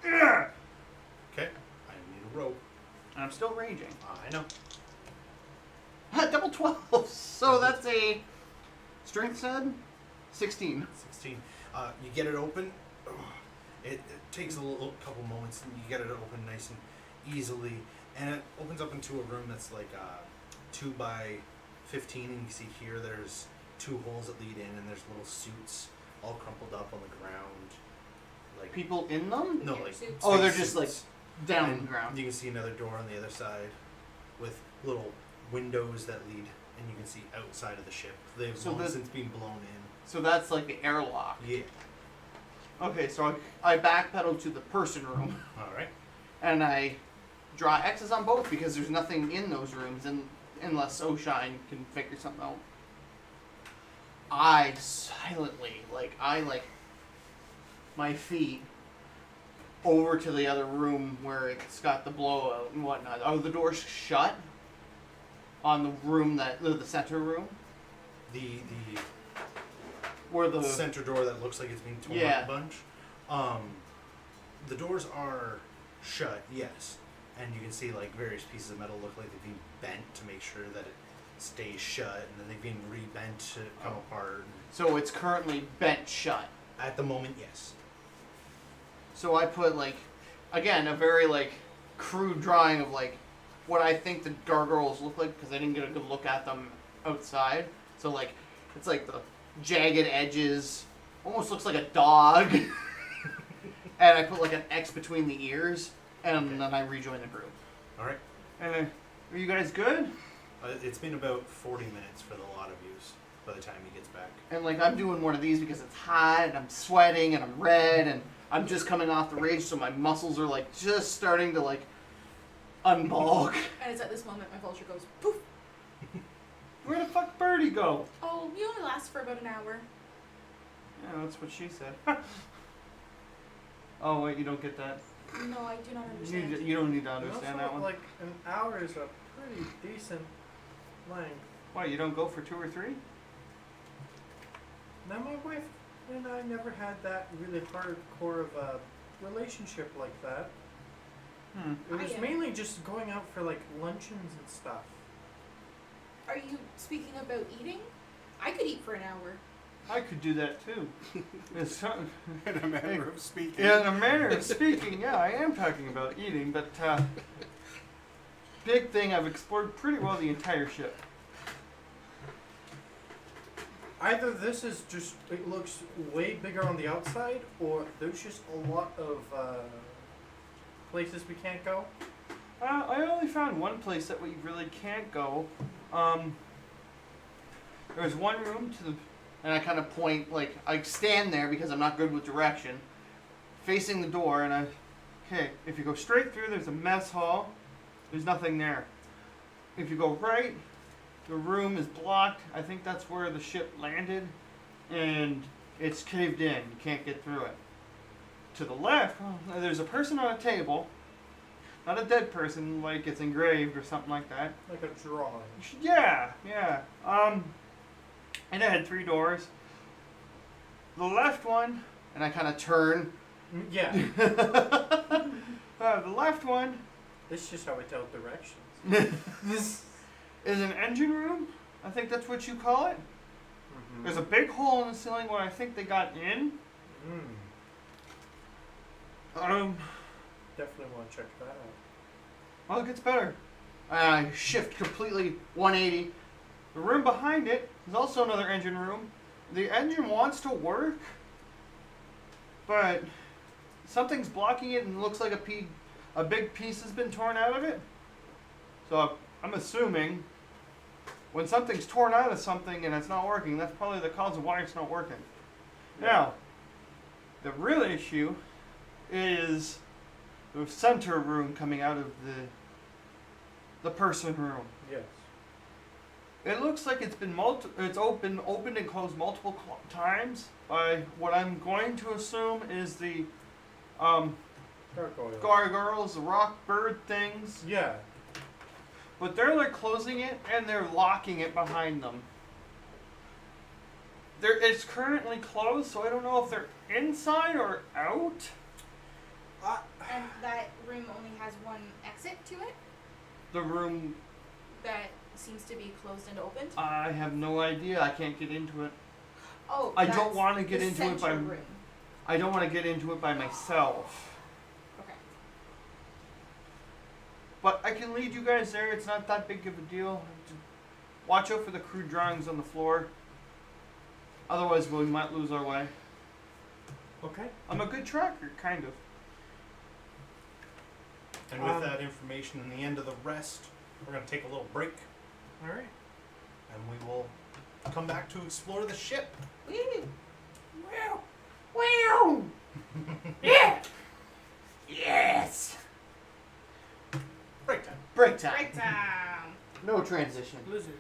Okay. I need a rope. I'm still raging. I know. Double 12. So that's a strength said 16. 16. You get it open. It takes a little couple moments, and you get it open nice and easily, and it opens up into a room that's like 2 by 15, and you can see here there's 2 holes that lead in, and there's little suits all crumpled up on the ground, like People in them? no, Yeah, like suits. Oh, they're space just like suits. down on And the ground. You can see another door on the other side with little windows that lead, and you can see outside of the ship. They've So long the- since been blown in. So that's like the airlock. Yeah. Okay, so I backpedal to the person room All right. and I draw X's on both because there's nothing in those rooms unless Oshine can figure something out. I silently, my feet over to the other room where it's got the blowout and whatnot. Are the doors shut on the room the center room? The Where the center door that looks like it's being torn Yeah. up a bunch. The doors are shut, yes, and you can see like various pieces of metal look like they've been bent to make sure that it stays shut, and then they've been rebent to come apart. So it's currently bent shut. At the moment, yes. So I put again, a very crude drawing of what I think the gargoyles look like because I didn't get a good look at them outside. So it's like the jagged edges, almost looks like a dog. And I put an X between the ears, and then I rejoin the group. All right. And are you guys good? It's been about 40 minutes for the lot of yous by the time he gets back. And I'm doing one of these because it's hot and I'm sweating and I'm red and I'm just coming off the rage, so my muscles are just starting to unbulk. And it's at this moment my vulture goes poof. Where the fuck Birdie go? Oh, you only last for about an hour. Yeah, that's what she said. Oh wait, you don't get that. No, I do not understand. You don't need to And understand also, that one. an hour is a pretty decent length. Why, you don't go for 2 or 3? Now my wife and I never had that really hardcore of a relationship like that. Hmm. It was I am. mainly just going out for luncheons and stuff. Are you speaking about eating? I could eat for an hour. I could do that too. It's not, In a manner of speaking. in a manner of speaking, yeah, I am talking about eating, but big thing, I've explored pretty well the entire ship. Either this is just, it looks way bigger on the outside, or there's just a lot of places we can't go. I only found one place that we really can't go. There's one room to the. And I kind of point, I stand there because I'm not good with direction, facing the door, and okay, if you go straight through, there's a mess hall. There's nothing there. If you go right, the room is blocked. I think that's where the ship landed, and it's caved in. You can't get through it. To the left, there's a person on a table. Not a dead person, like it's engraved or something like that. Like a drawing. Yeah. And it had 3 doors. The left one, Mm, and I kind of turn. Yeah. the left one This is just how I tell directions. This is an engine room. I think that's what you call it. Mm-hmm. There's a big hole in the ceiling where I think they got in. Definitely want to check that out. Well, it gets better. I shift completely 180. The room behind it is also another engine room. The engine wants to work, but something's blocking it and it looks like a big piece has been torn out of it. So I'm assuming when something's torn out of something and it's not working, that's probably the cause of why it's not working. Now, the real issue is the center room coming out of the person room. Yes. It looks like it's been opened and closed multiple times by what I'm going to assume is the Gargoyles. gargoyles, the rock bird things. Yeah. But they're like closing it and they're locking it behind them. It's currently closed, so I don't know if they're inside or out. And that room only has one exit to it The room, that seems to be closed and opened. I have no idea. I can't get into it. Oh, I don't that's want to get the into it by. center room. I don't want to get into it by myself. Okay. But I can lead you guys there. It's not that big of a deal. Watch out for the crude drawings on the floor. Otherwise, we might lose our way. Okay. I'm a good tracker, kind of. And with that information and the end of the rest, we're going to take a little break, All right. and we will come back to explore the ship. Woo! Wow! Wow! Yeah! Yes! Break time. Break time. Break time. No transition. Blizzard.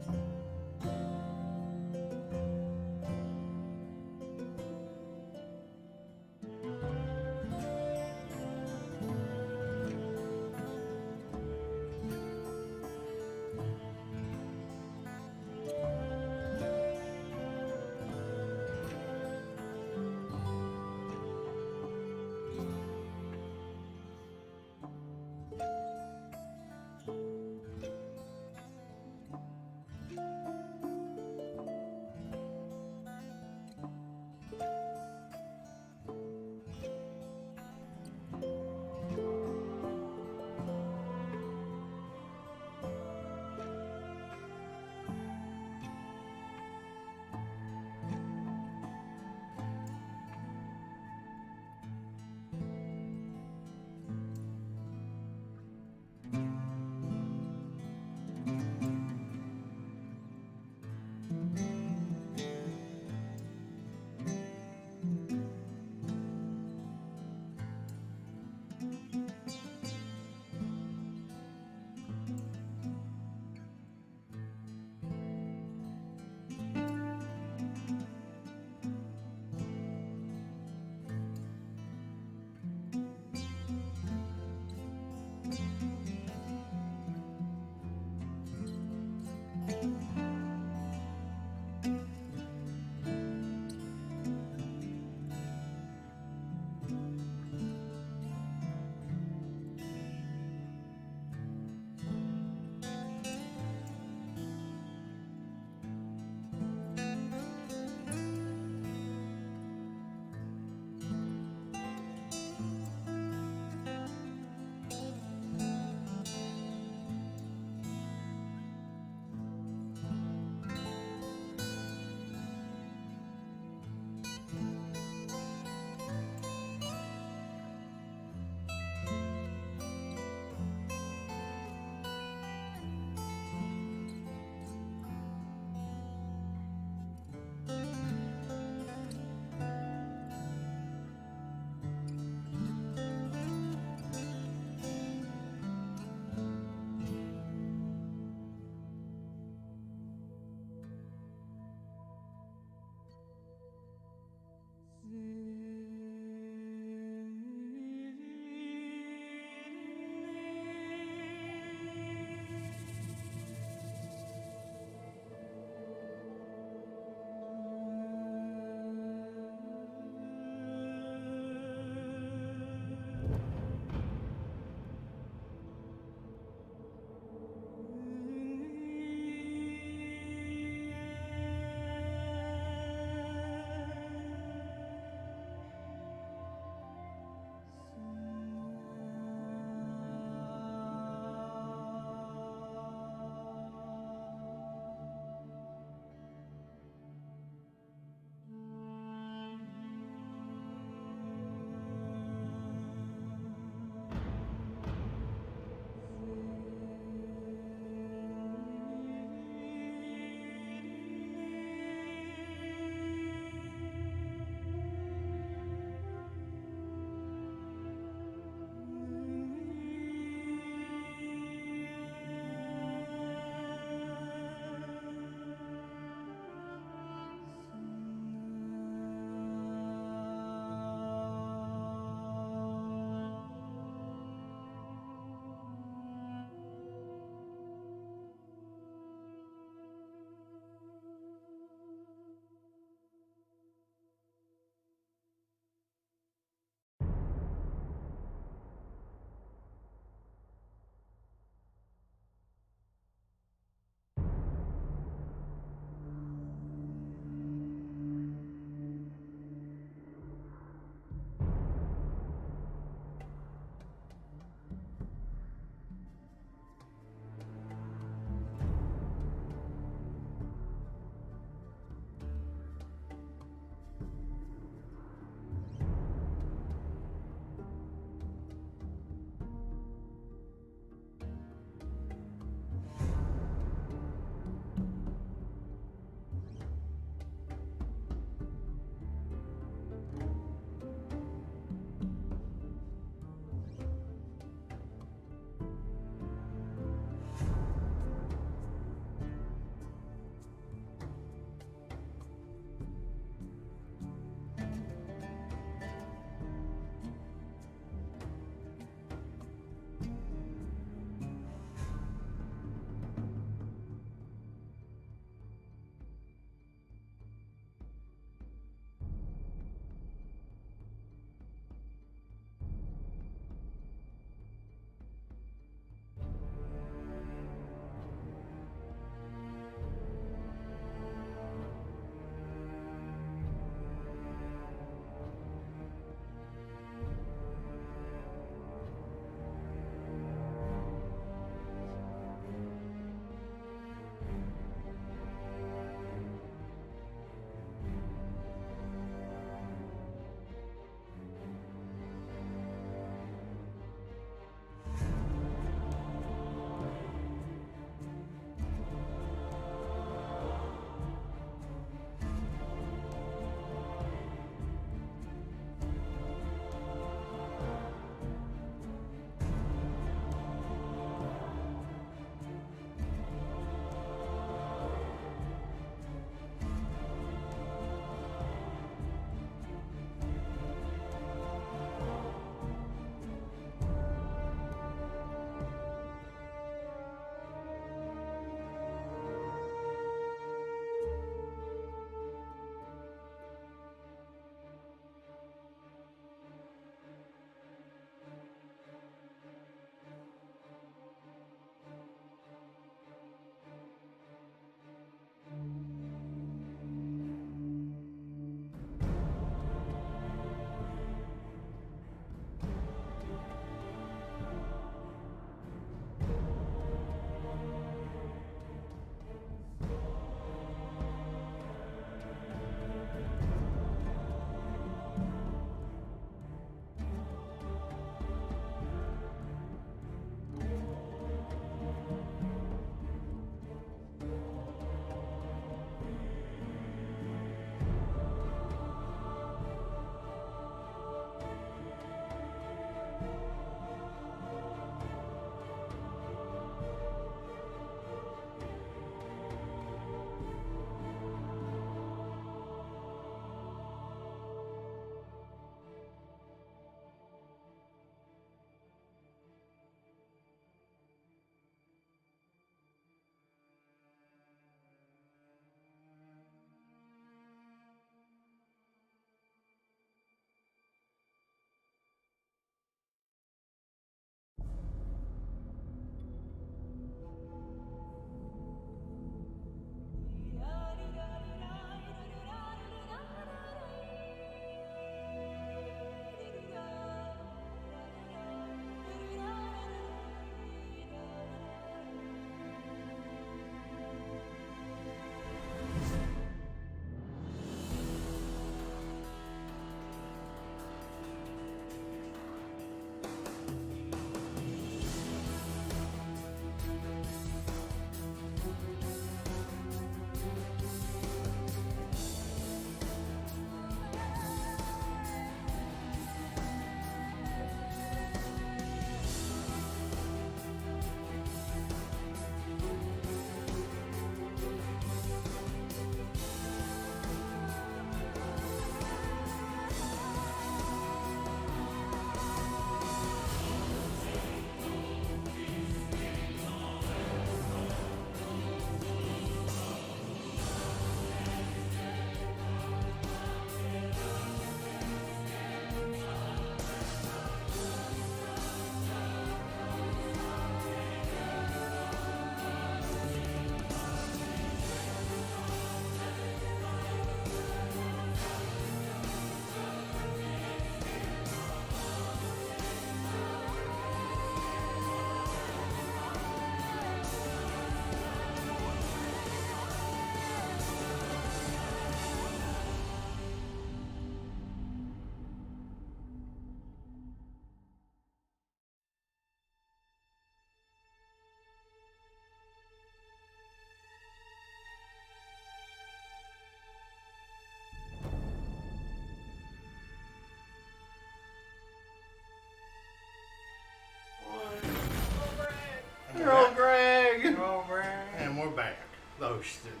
she did.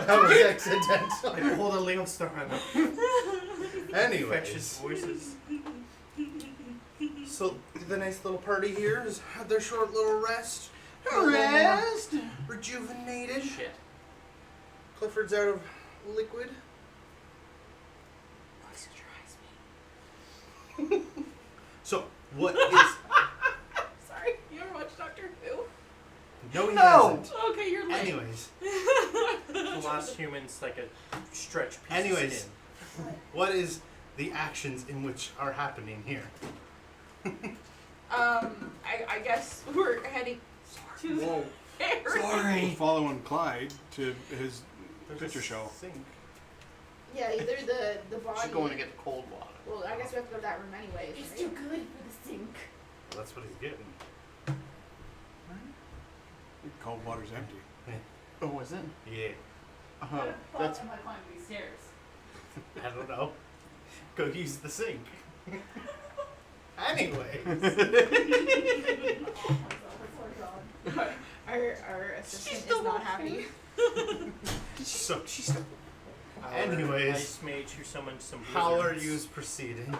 That was accidental. I pulled a Leo Star on them. Infectious Anyways, voices. So the nice little party here has had their short little rest. Rest. Rejuvenated. Shit. Clifford's out of liquid. so what is? Sorry, you ever watch Doctor Who? No, he No. hasn't. Okay, you're late. Anyways, The last human's like a stretch piece of anyways, skin. what is the actions in which are happening here? I guess we're heading to Whoa. Harry. We're following Clyde to his There's picture a show. Sink. Yeah, either the body. She's going to get the cold water. Well, I guess we have to go to that room anyways. It's right? too good for the sink. Well, that's what he's getting. Cold water's empty. Oh, is it? Yeah. That's Am I climbing these stairs? I don't know. Go use the sink. Anyways. Our assistant is not happy. So, Our anyways, ice mage who summoned some how are blizzards. you proceeding?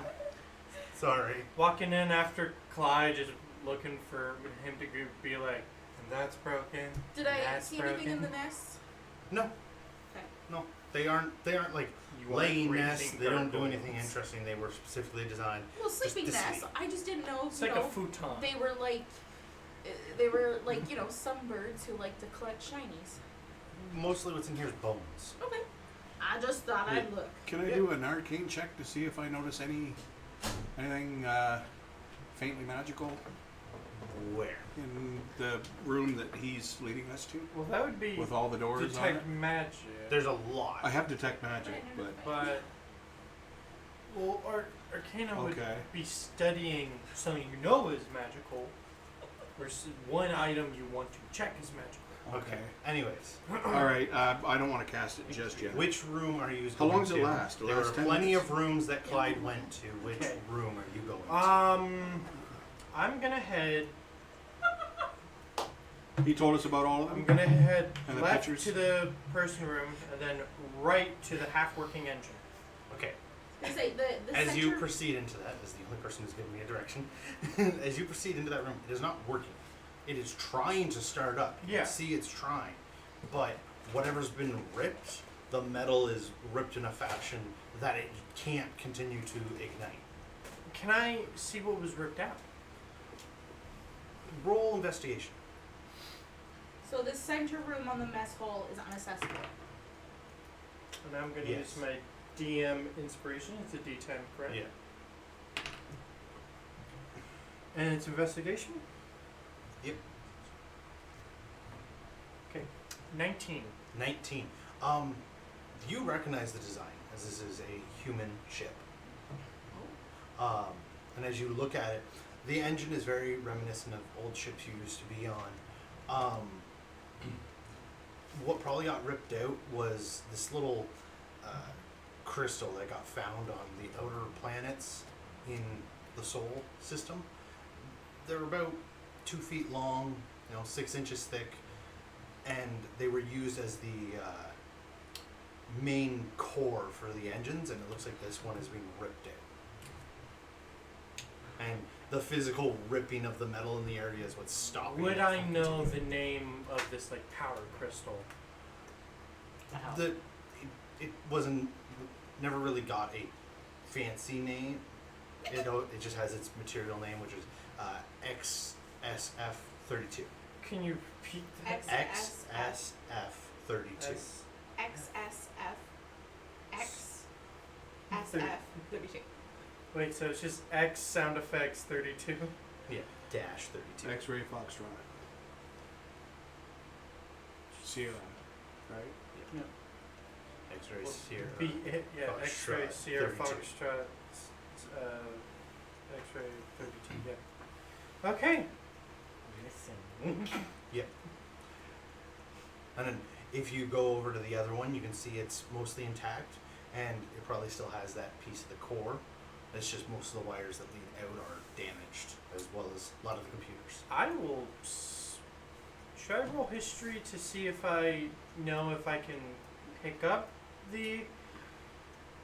Sorry. Walking in after Clyde, just looking for him to be like, and that's broken. Did and I that's see anything in broken." the nest? No. Okay. No. They aren't like You are laying raising nests. They don't do gargoyles. anything interesting. They were specifically designed. Well, sleeping to nests. sleep. I just didn't know. It's You like know, a futon. they were like you know some birds who like to collect shinies. Mostly what's in here is bones. Okay. I just thought I'd look. Can I do an arcane check to see if I notice anything faintly magical Where? in the room that he's leading us to, Well, that would be with all the doors on it? detect magic. There's a lot. I have detect magic, but But well, Arcana would okay. be studying something you know is magical, versus one item you want to check is magical. Okay. Anyways, All right. I don't want to cast it just yet. which room are you How long going does it to? last? It There lasts are 10 plenty minutes? of rooms that Clyde went to. Which Okay. room are you going to? I'm gonna head. He told us about all of I'm them. gonna head And the left pictures? to the person room, and then right to the half-working engine. Okay. I say the As center. you proceed into that, as the only person who's giving me a direction, as you proceed into that room, it is not working. It is trying to start up. You Yeah. can see it's trying. But whatever's been ripped, the metal is ripped in a fashion that it can't continue to ignite. Can I see what was ripped out? Roll investigation. So the center room on the mess hall is unaccessible. And I'm gonna Yes. use my DM inspiration. It's a D10, correct? Yeah. And it's investigation. Yep. Okay. 19. 19. You recognize the design, as this is a human ship. And as you look at it, the engine is very reminiscent of old ships you used to be on. What probably got ripped out was this little crystal that got found on the outer planets in the Sol system. They're about 2 feet long, 6 inches thick, and they were used as the main core for the engines, and it looks like this one is being ripped out. And the physical ripping of the metal in the area is what's stopping Would it I from know continuing. the name of this like power crystal? It wasn't, never really got a fancy name. It just has its material name, which is XSF32. Can you repeat that? XSF32. XSF. XSF 32. Wait, so it's just X sound effects 32? Yeah, dash 32. X-ray Foxtrot. Sierra, right? X-ray Well, Sierra. Yeah, Foxtrot X-ray Sierra 32. Foxtrot, X-ray 32. Yeah. Okay. Yep. And then if you go over to the other one, you can see it's mostly intact, and it probably still has that piece of the core. It's just most of the wires that lead out are damaged, as well as a lot of the computers. I will Should I roll history to see if I know if I can pick up the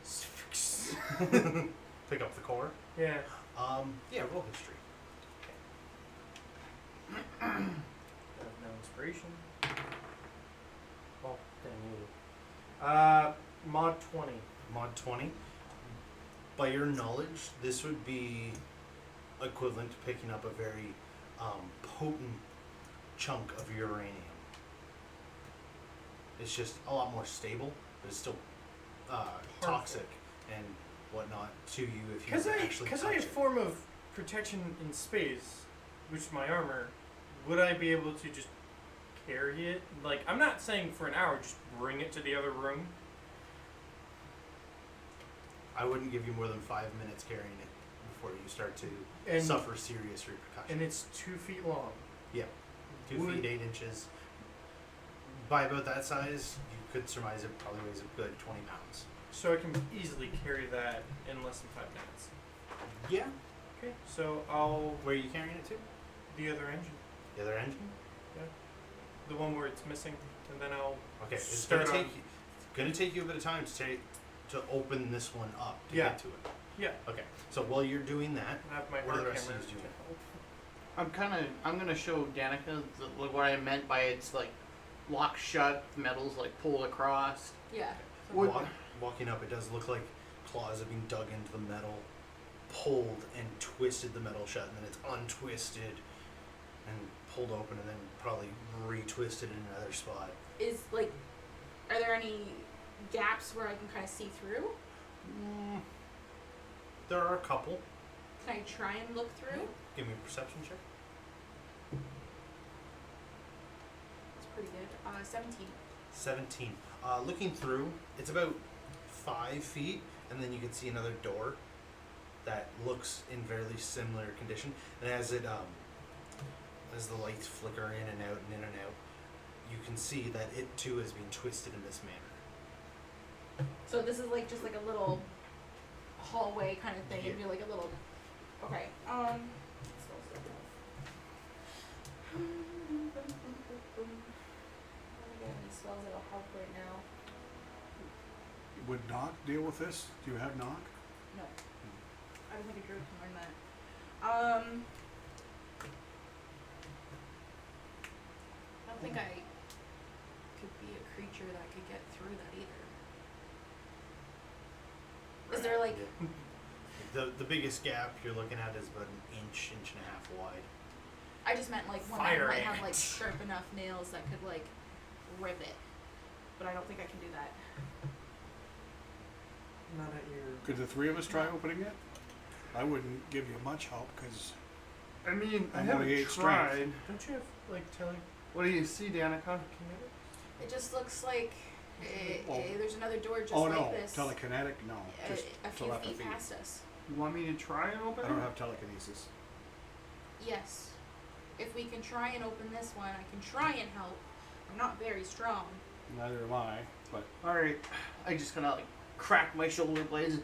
Sphinx? Pick up the core. Yeah. Yeah, roll history. I have no inspiration. Oh, dang you. Mod 20. Mod 20. By your knowledge, this would be equivalent to picking up a very potent chunk of uranium. It's just a lot more stable, but it's still toxic and whatnot to you if you actually Because touch I have it. form of protection in space, which is my armor, would I be able to just carry it? Like, I'm not saying for an hour, just bring it to the other room. I wouldn't give you more than 5 minutes carrying it before you start to And suffer serious repercussions. and it's 2 feet long. Yeah, 2 Would- feet 8 inches. By about that size, you could surmise it probably weighs a good 20 pounds. So I can easily carry that in less than 5 minutes. Yeah. Okay, so I'll Where are you carrying it to? the other engine, The other engine? the one where it's missing, and then I'll Okay, it's Start gonna on- take you a bit of time to open this one up to Yeah. get to it. yeah Okay, so while you're doing that, have my what are the hard rest of camera. you doing? I'm gonna show Danica like what I meant by it's like locked shut, metals like pulled across. Yeah. Would- Walking up, it does look like claws have been dug into the metal, pulled and twisted the metal shut, and then it's untwisted and pulled open, and then probably retwisted in another spot. Is like, are there any gaps where I can kind of see through? There are a couple. Can I try and look through? Give me a perception check. It's pretty good. 17. 17. Looking through, it's about 5 feet, and then you can see another door that looks in fairly similar condition. And as it as the lights flicker in and out and in and out, you can see that it too has been twisted in this manner. So this is like just like a little hallway kind of thing. It'd be Yeah. like a little. Okay. Any spells that'll help right now? Would Knock deal with this? Do you have Knock? No. I don't think a druid can learn that. I don't think I could be a creature that could get through that either. Is there like Yeah. The biggest gap you're looking at is about an inch and a half wide. I just meant like one Fire that might have like ants. sharp enough nails that could like rip it. But I don't think I can do that. Not at your. Could the three of us try opening it? I wouldn't give you much help because I mean, I I'm haven't only 8 tried. strength. Don't you have like tele? What do you see, Danica? It just looks like Well- there's another door just oh like no, this. telekinetic? No, just a few telepathy. feet past us. You want me to try and open I it? don't have telekinesis. Yes. If we can try and open this one, I can try and help. I'm not very strong. Neither am I. But All right, I just kind of like crack my shoulder blades.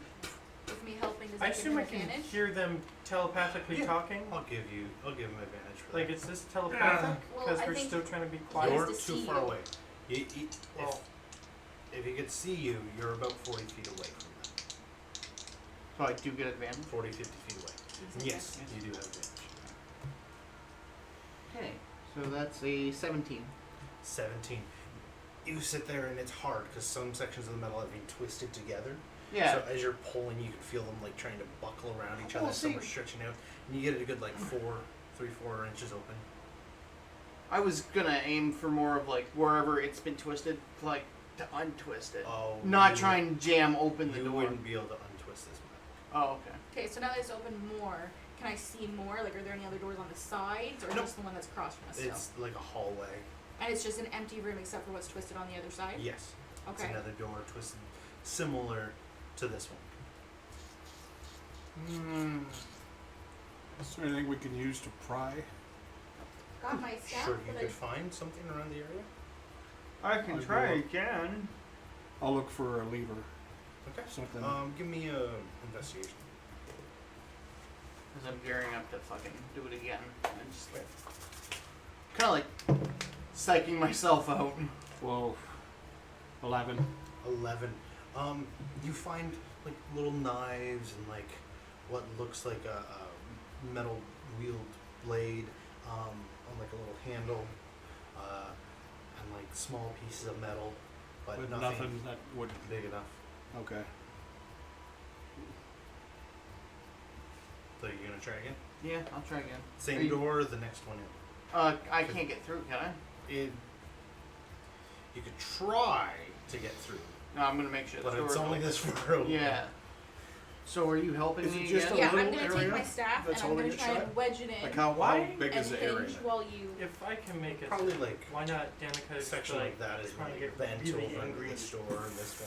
With me helping, does I that give assume him I can advantage? hear them telepathically Yeah. talking. I'll give him advantage for Like, that. is this telepathic? Well, Because I we're think still trying to be Why quiet. is You're to too see far you? away. Well, If he could see you, you're about 40 feet away from them. So I do get advantage. 40, 50 feet away. Yes, you do have advantage. Okay, so that's a 17. 17. You sit there and it's hard because some sections of the metal have been twisted together. Yeah. So as you're pulling, you can feel them like trying to buckle around each Well, other. Some see- are stretching out, and you get it a good like 4 inches open. I was gonna aim for more of like wherever it's been twisted, like to untwist it. Oh, Not you- try and jam open the You door. wouldn't be able to untwist this metal. Oh, okay. Okay, so now that it's open more, can I see more? Like, are there any other doors on the sides, or Nope. just the one that's across from us still? It's like a hallway. And it's just an empty room except for what's twisted on the other side? Yes. It's Okay. another door twisted similar to this one. is there anything we can use to pry? Got my staff, Sure, you but could find something around the area. I can I'll try go up. again. I'll look for a lever. Okay. Something. Give me a investigation. Because I'm gearing up to fucking do it again. And just kind of like psyching myself out. Whoa. 11. 11. You find like little knives and like what looks like a metal wheeled blade on like a little handle, and like small pieces of metal, but But nothing nothing that would. big enough. Okay. So you're gonna try again? Yeah, I'll try again. Are Same you- door or the next one in? I can't get through, can I? You could try to get through, No, I'm gonna make sure. but the it's door's only open. this room. Yeah. So are you helping Is me it just again? a Yeah, I'm little gonna take area my staff and that's I'm holding gonna it try shut? and wedge it in Like how Why? big and is the area? hinge while you. If I can make it, Probably like why not Danica? a section like like that is trying to like get bent really over angry. this door and this one.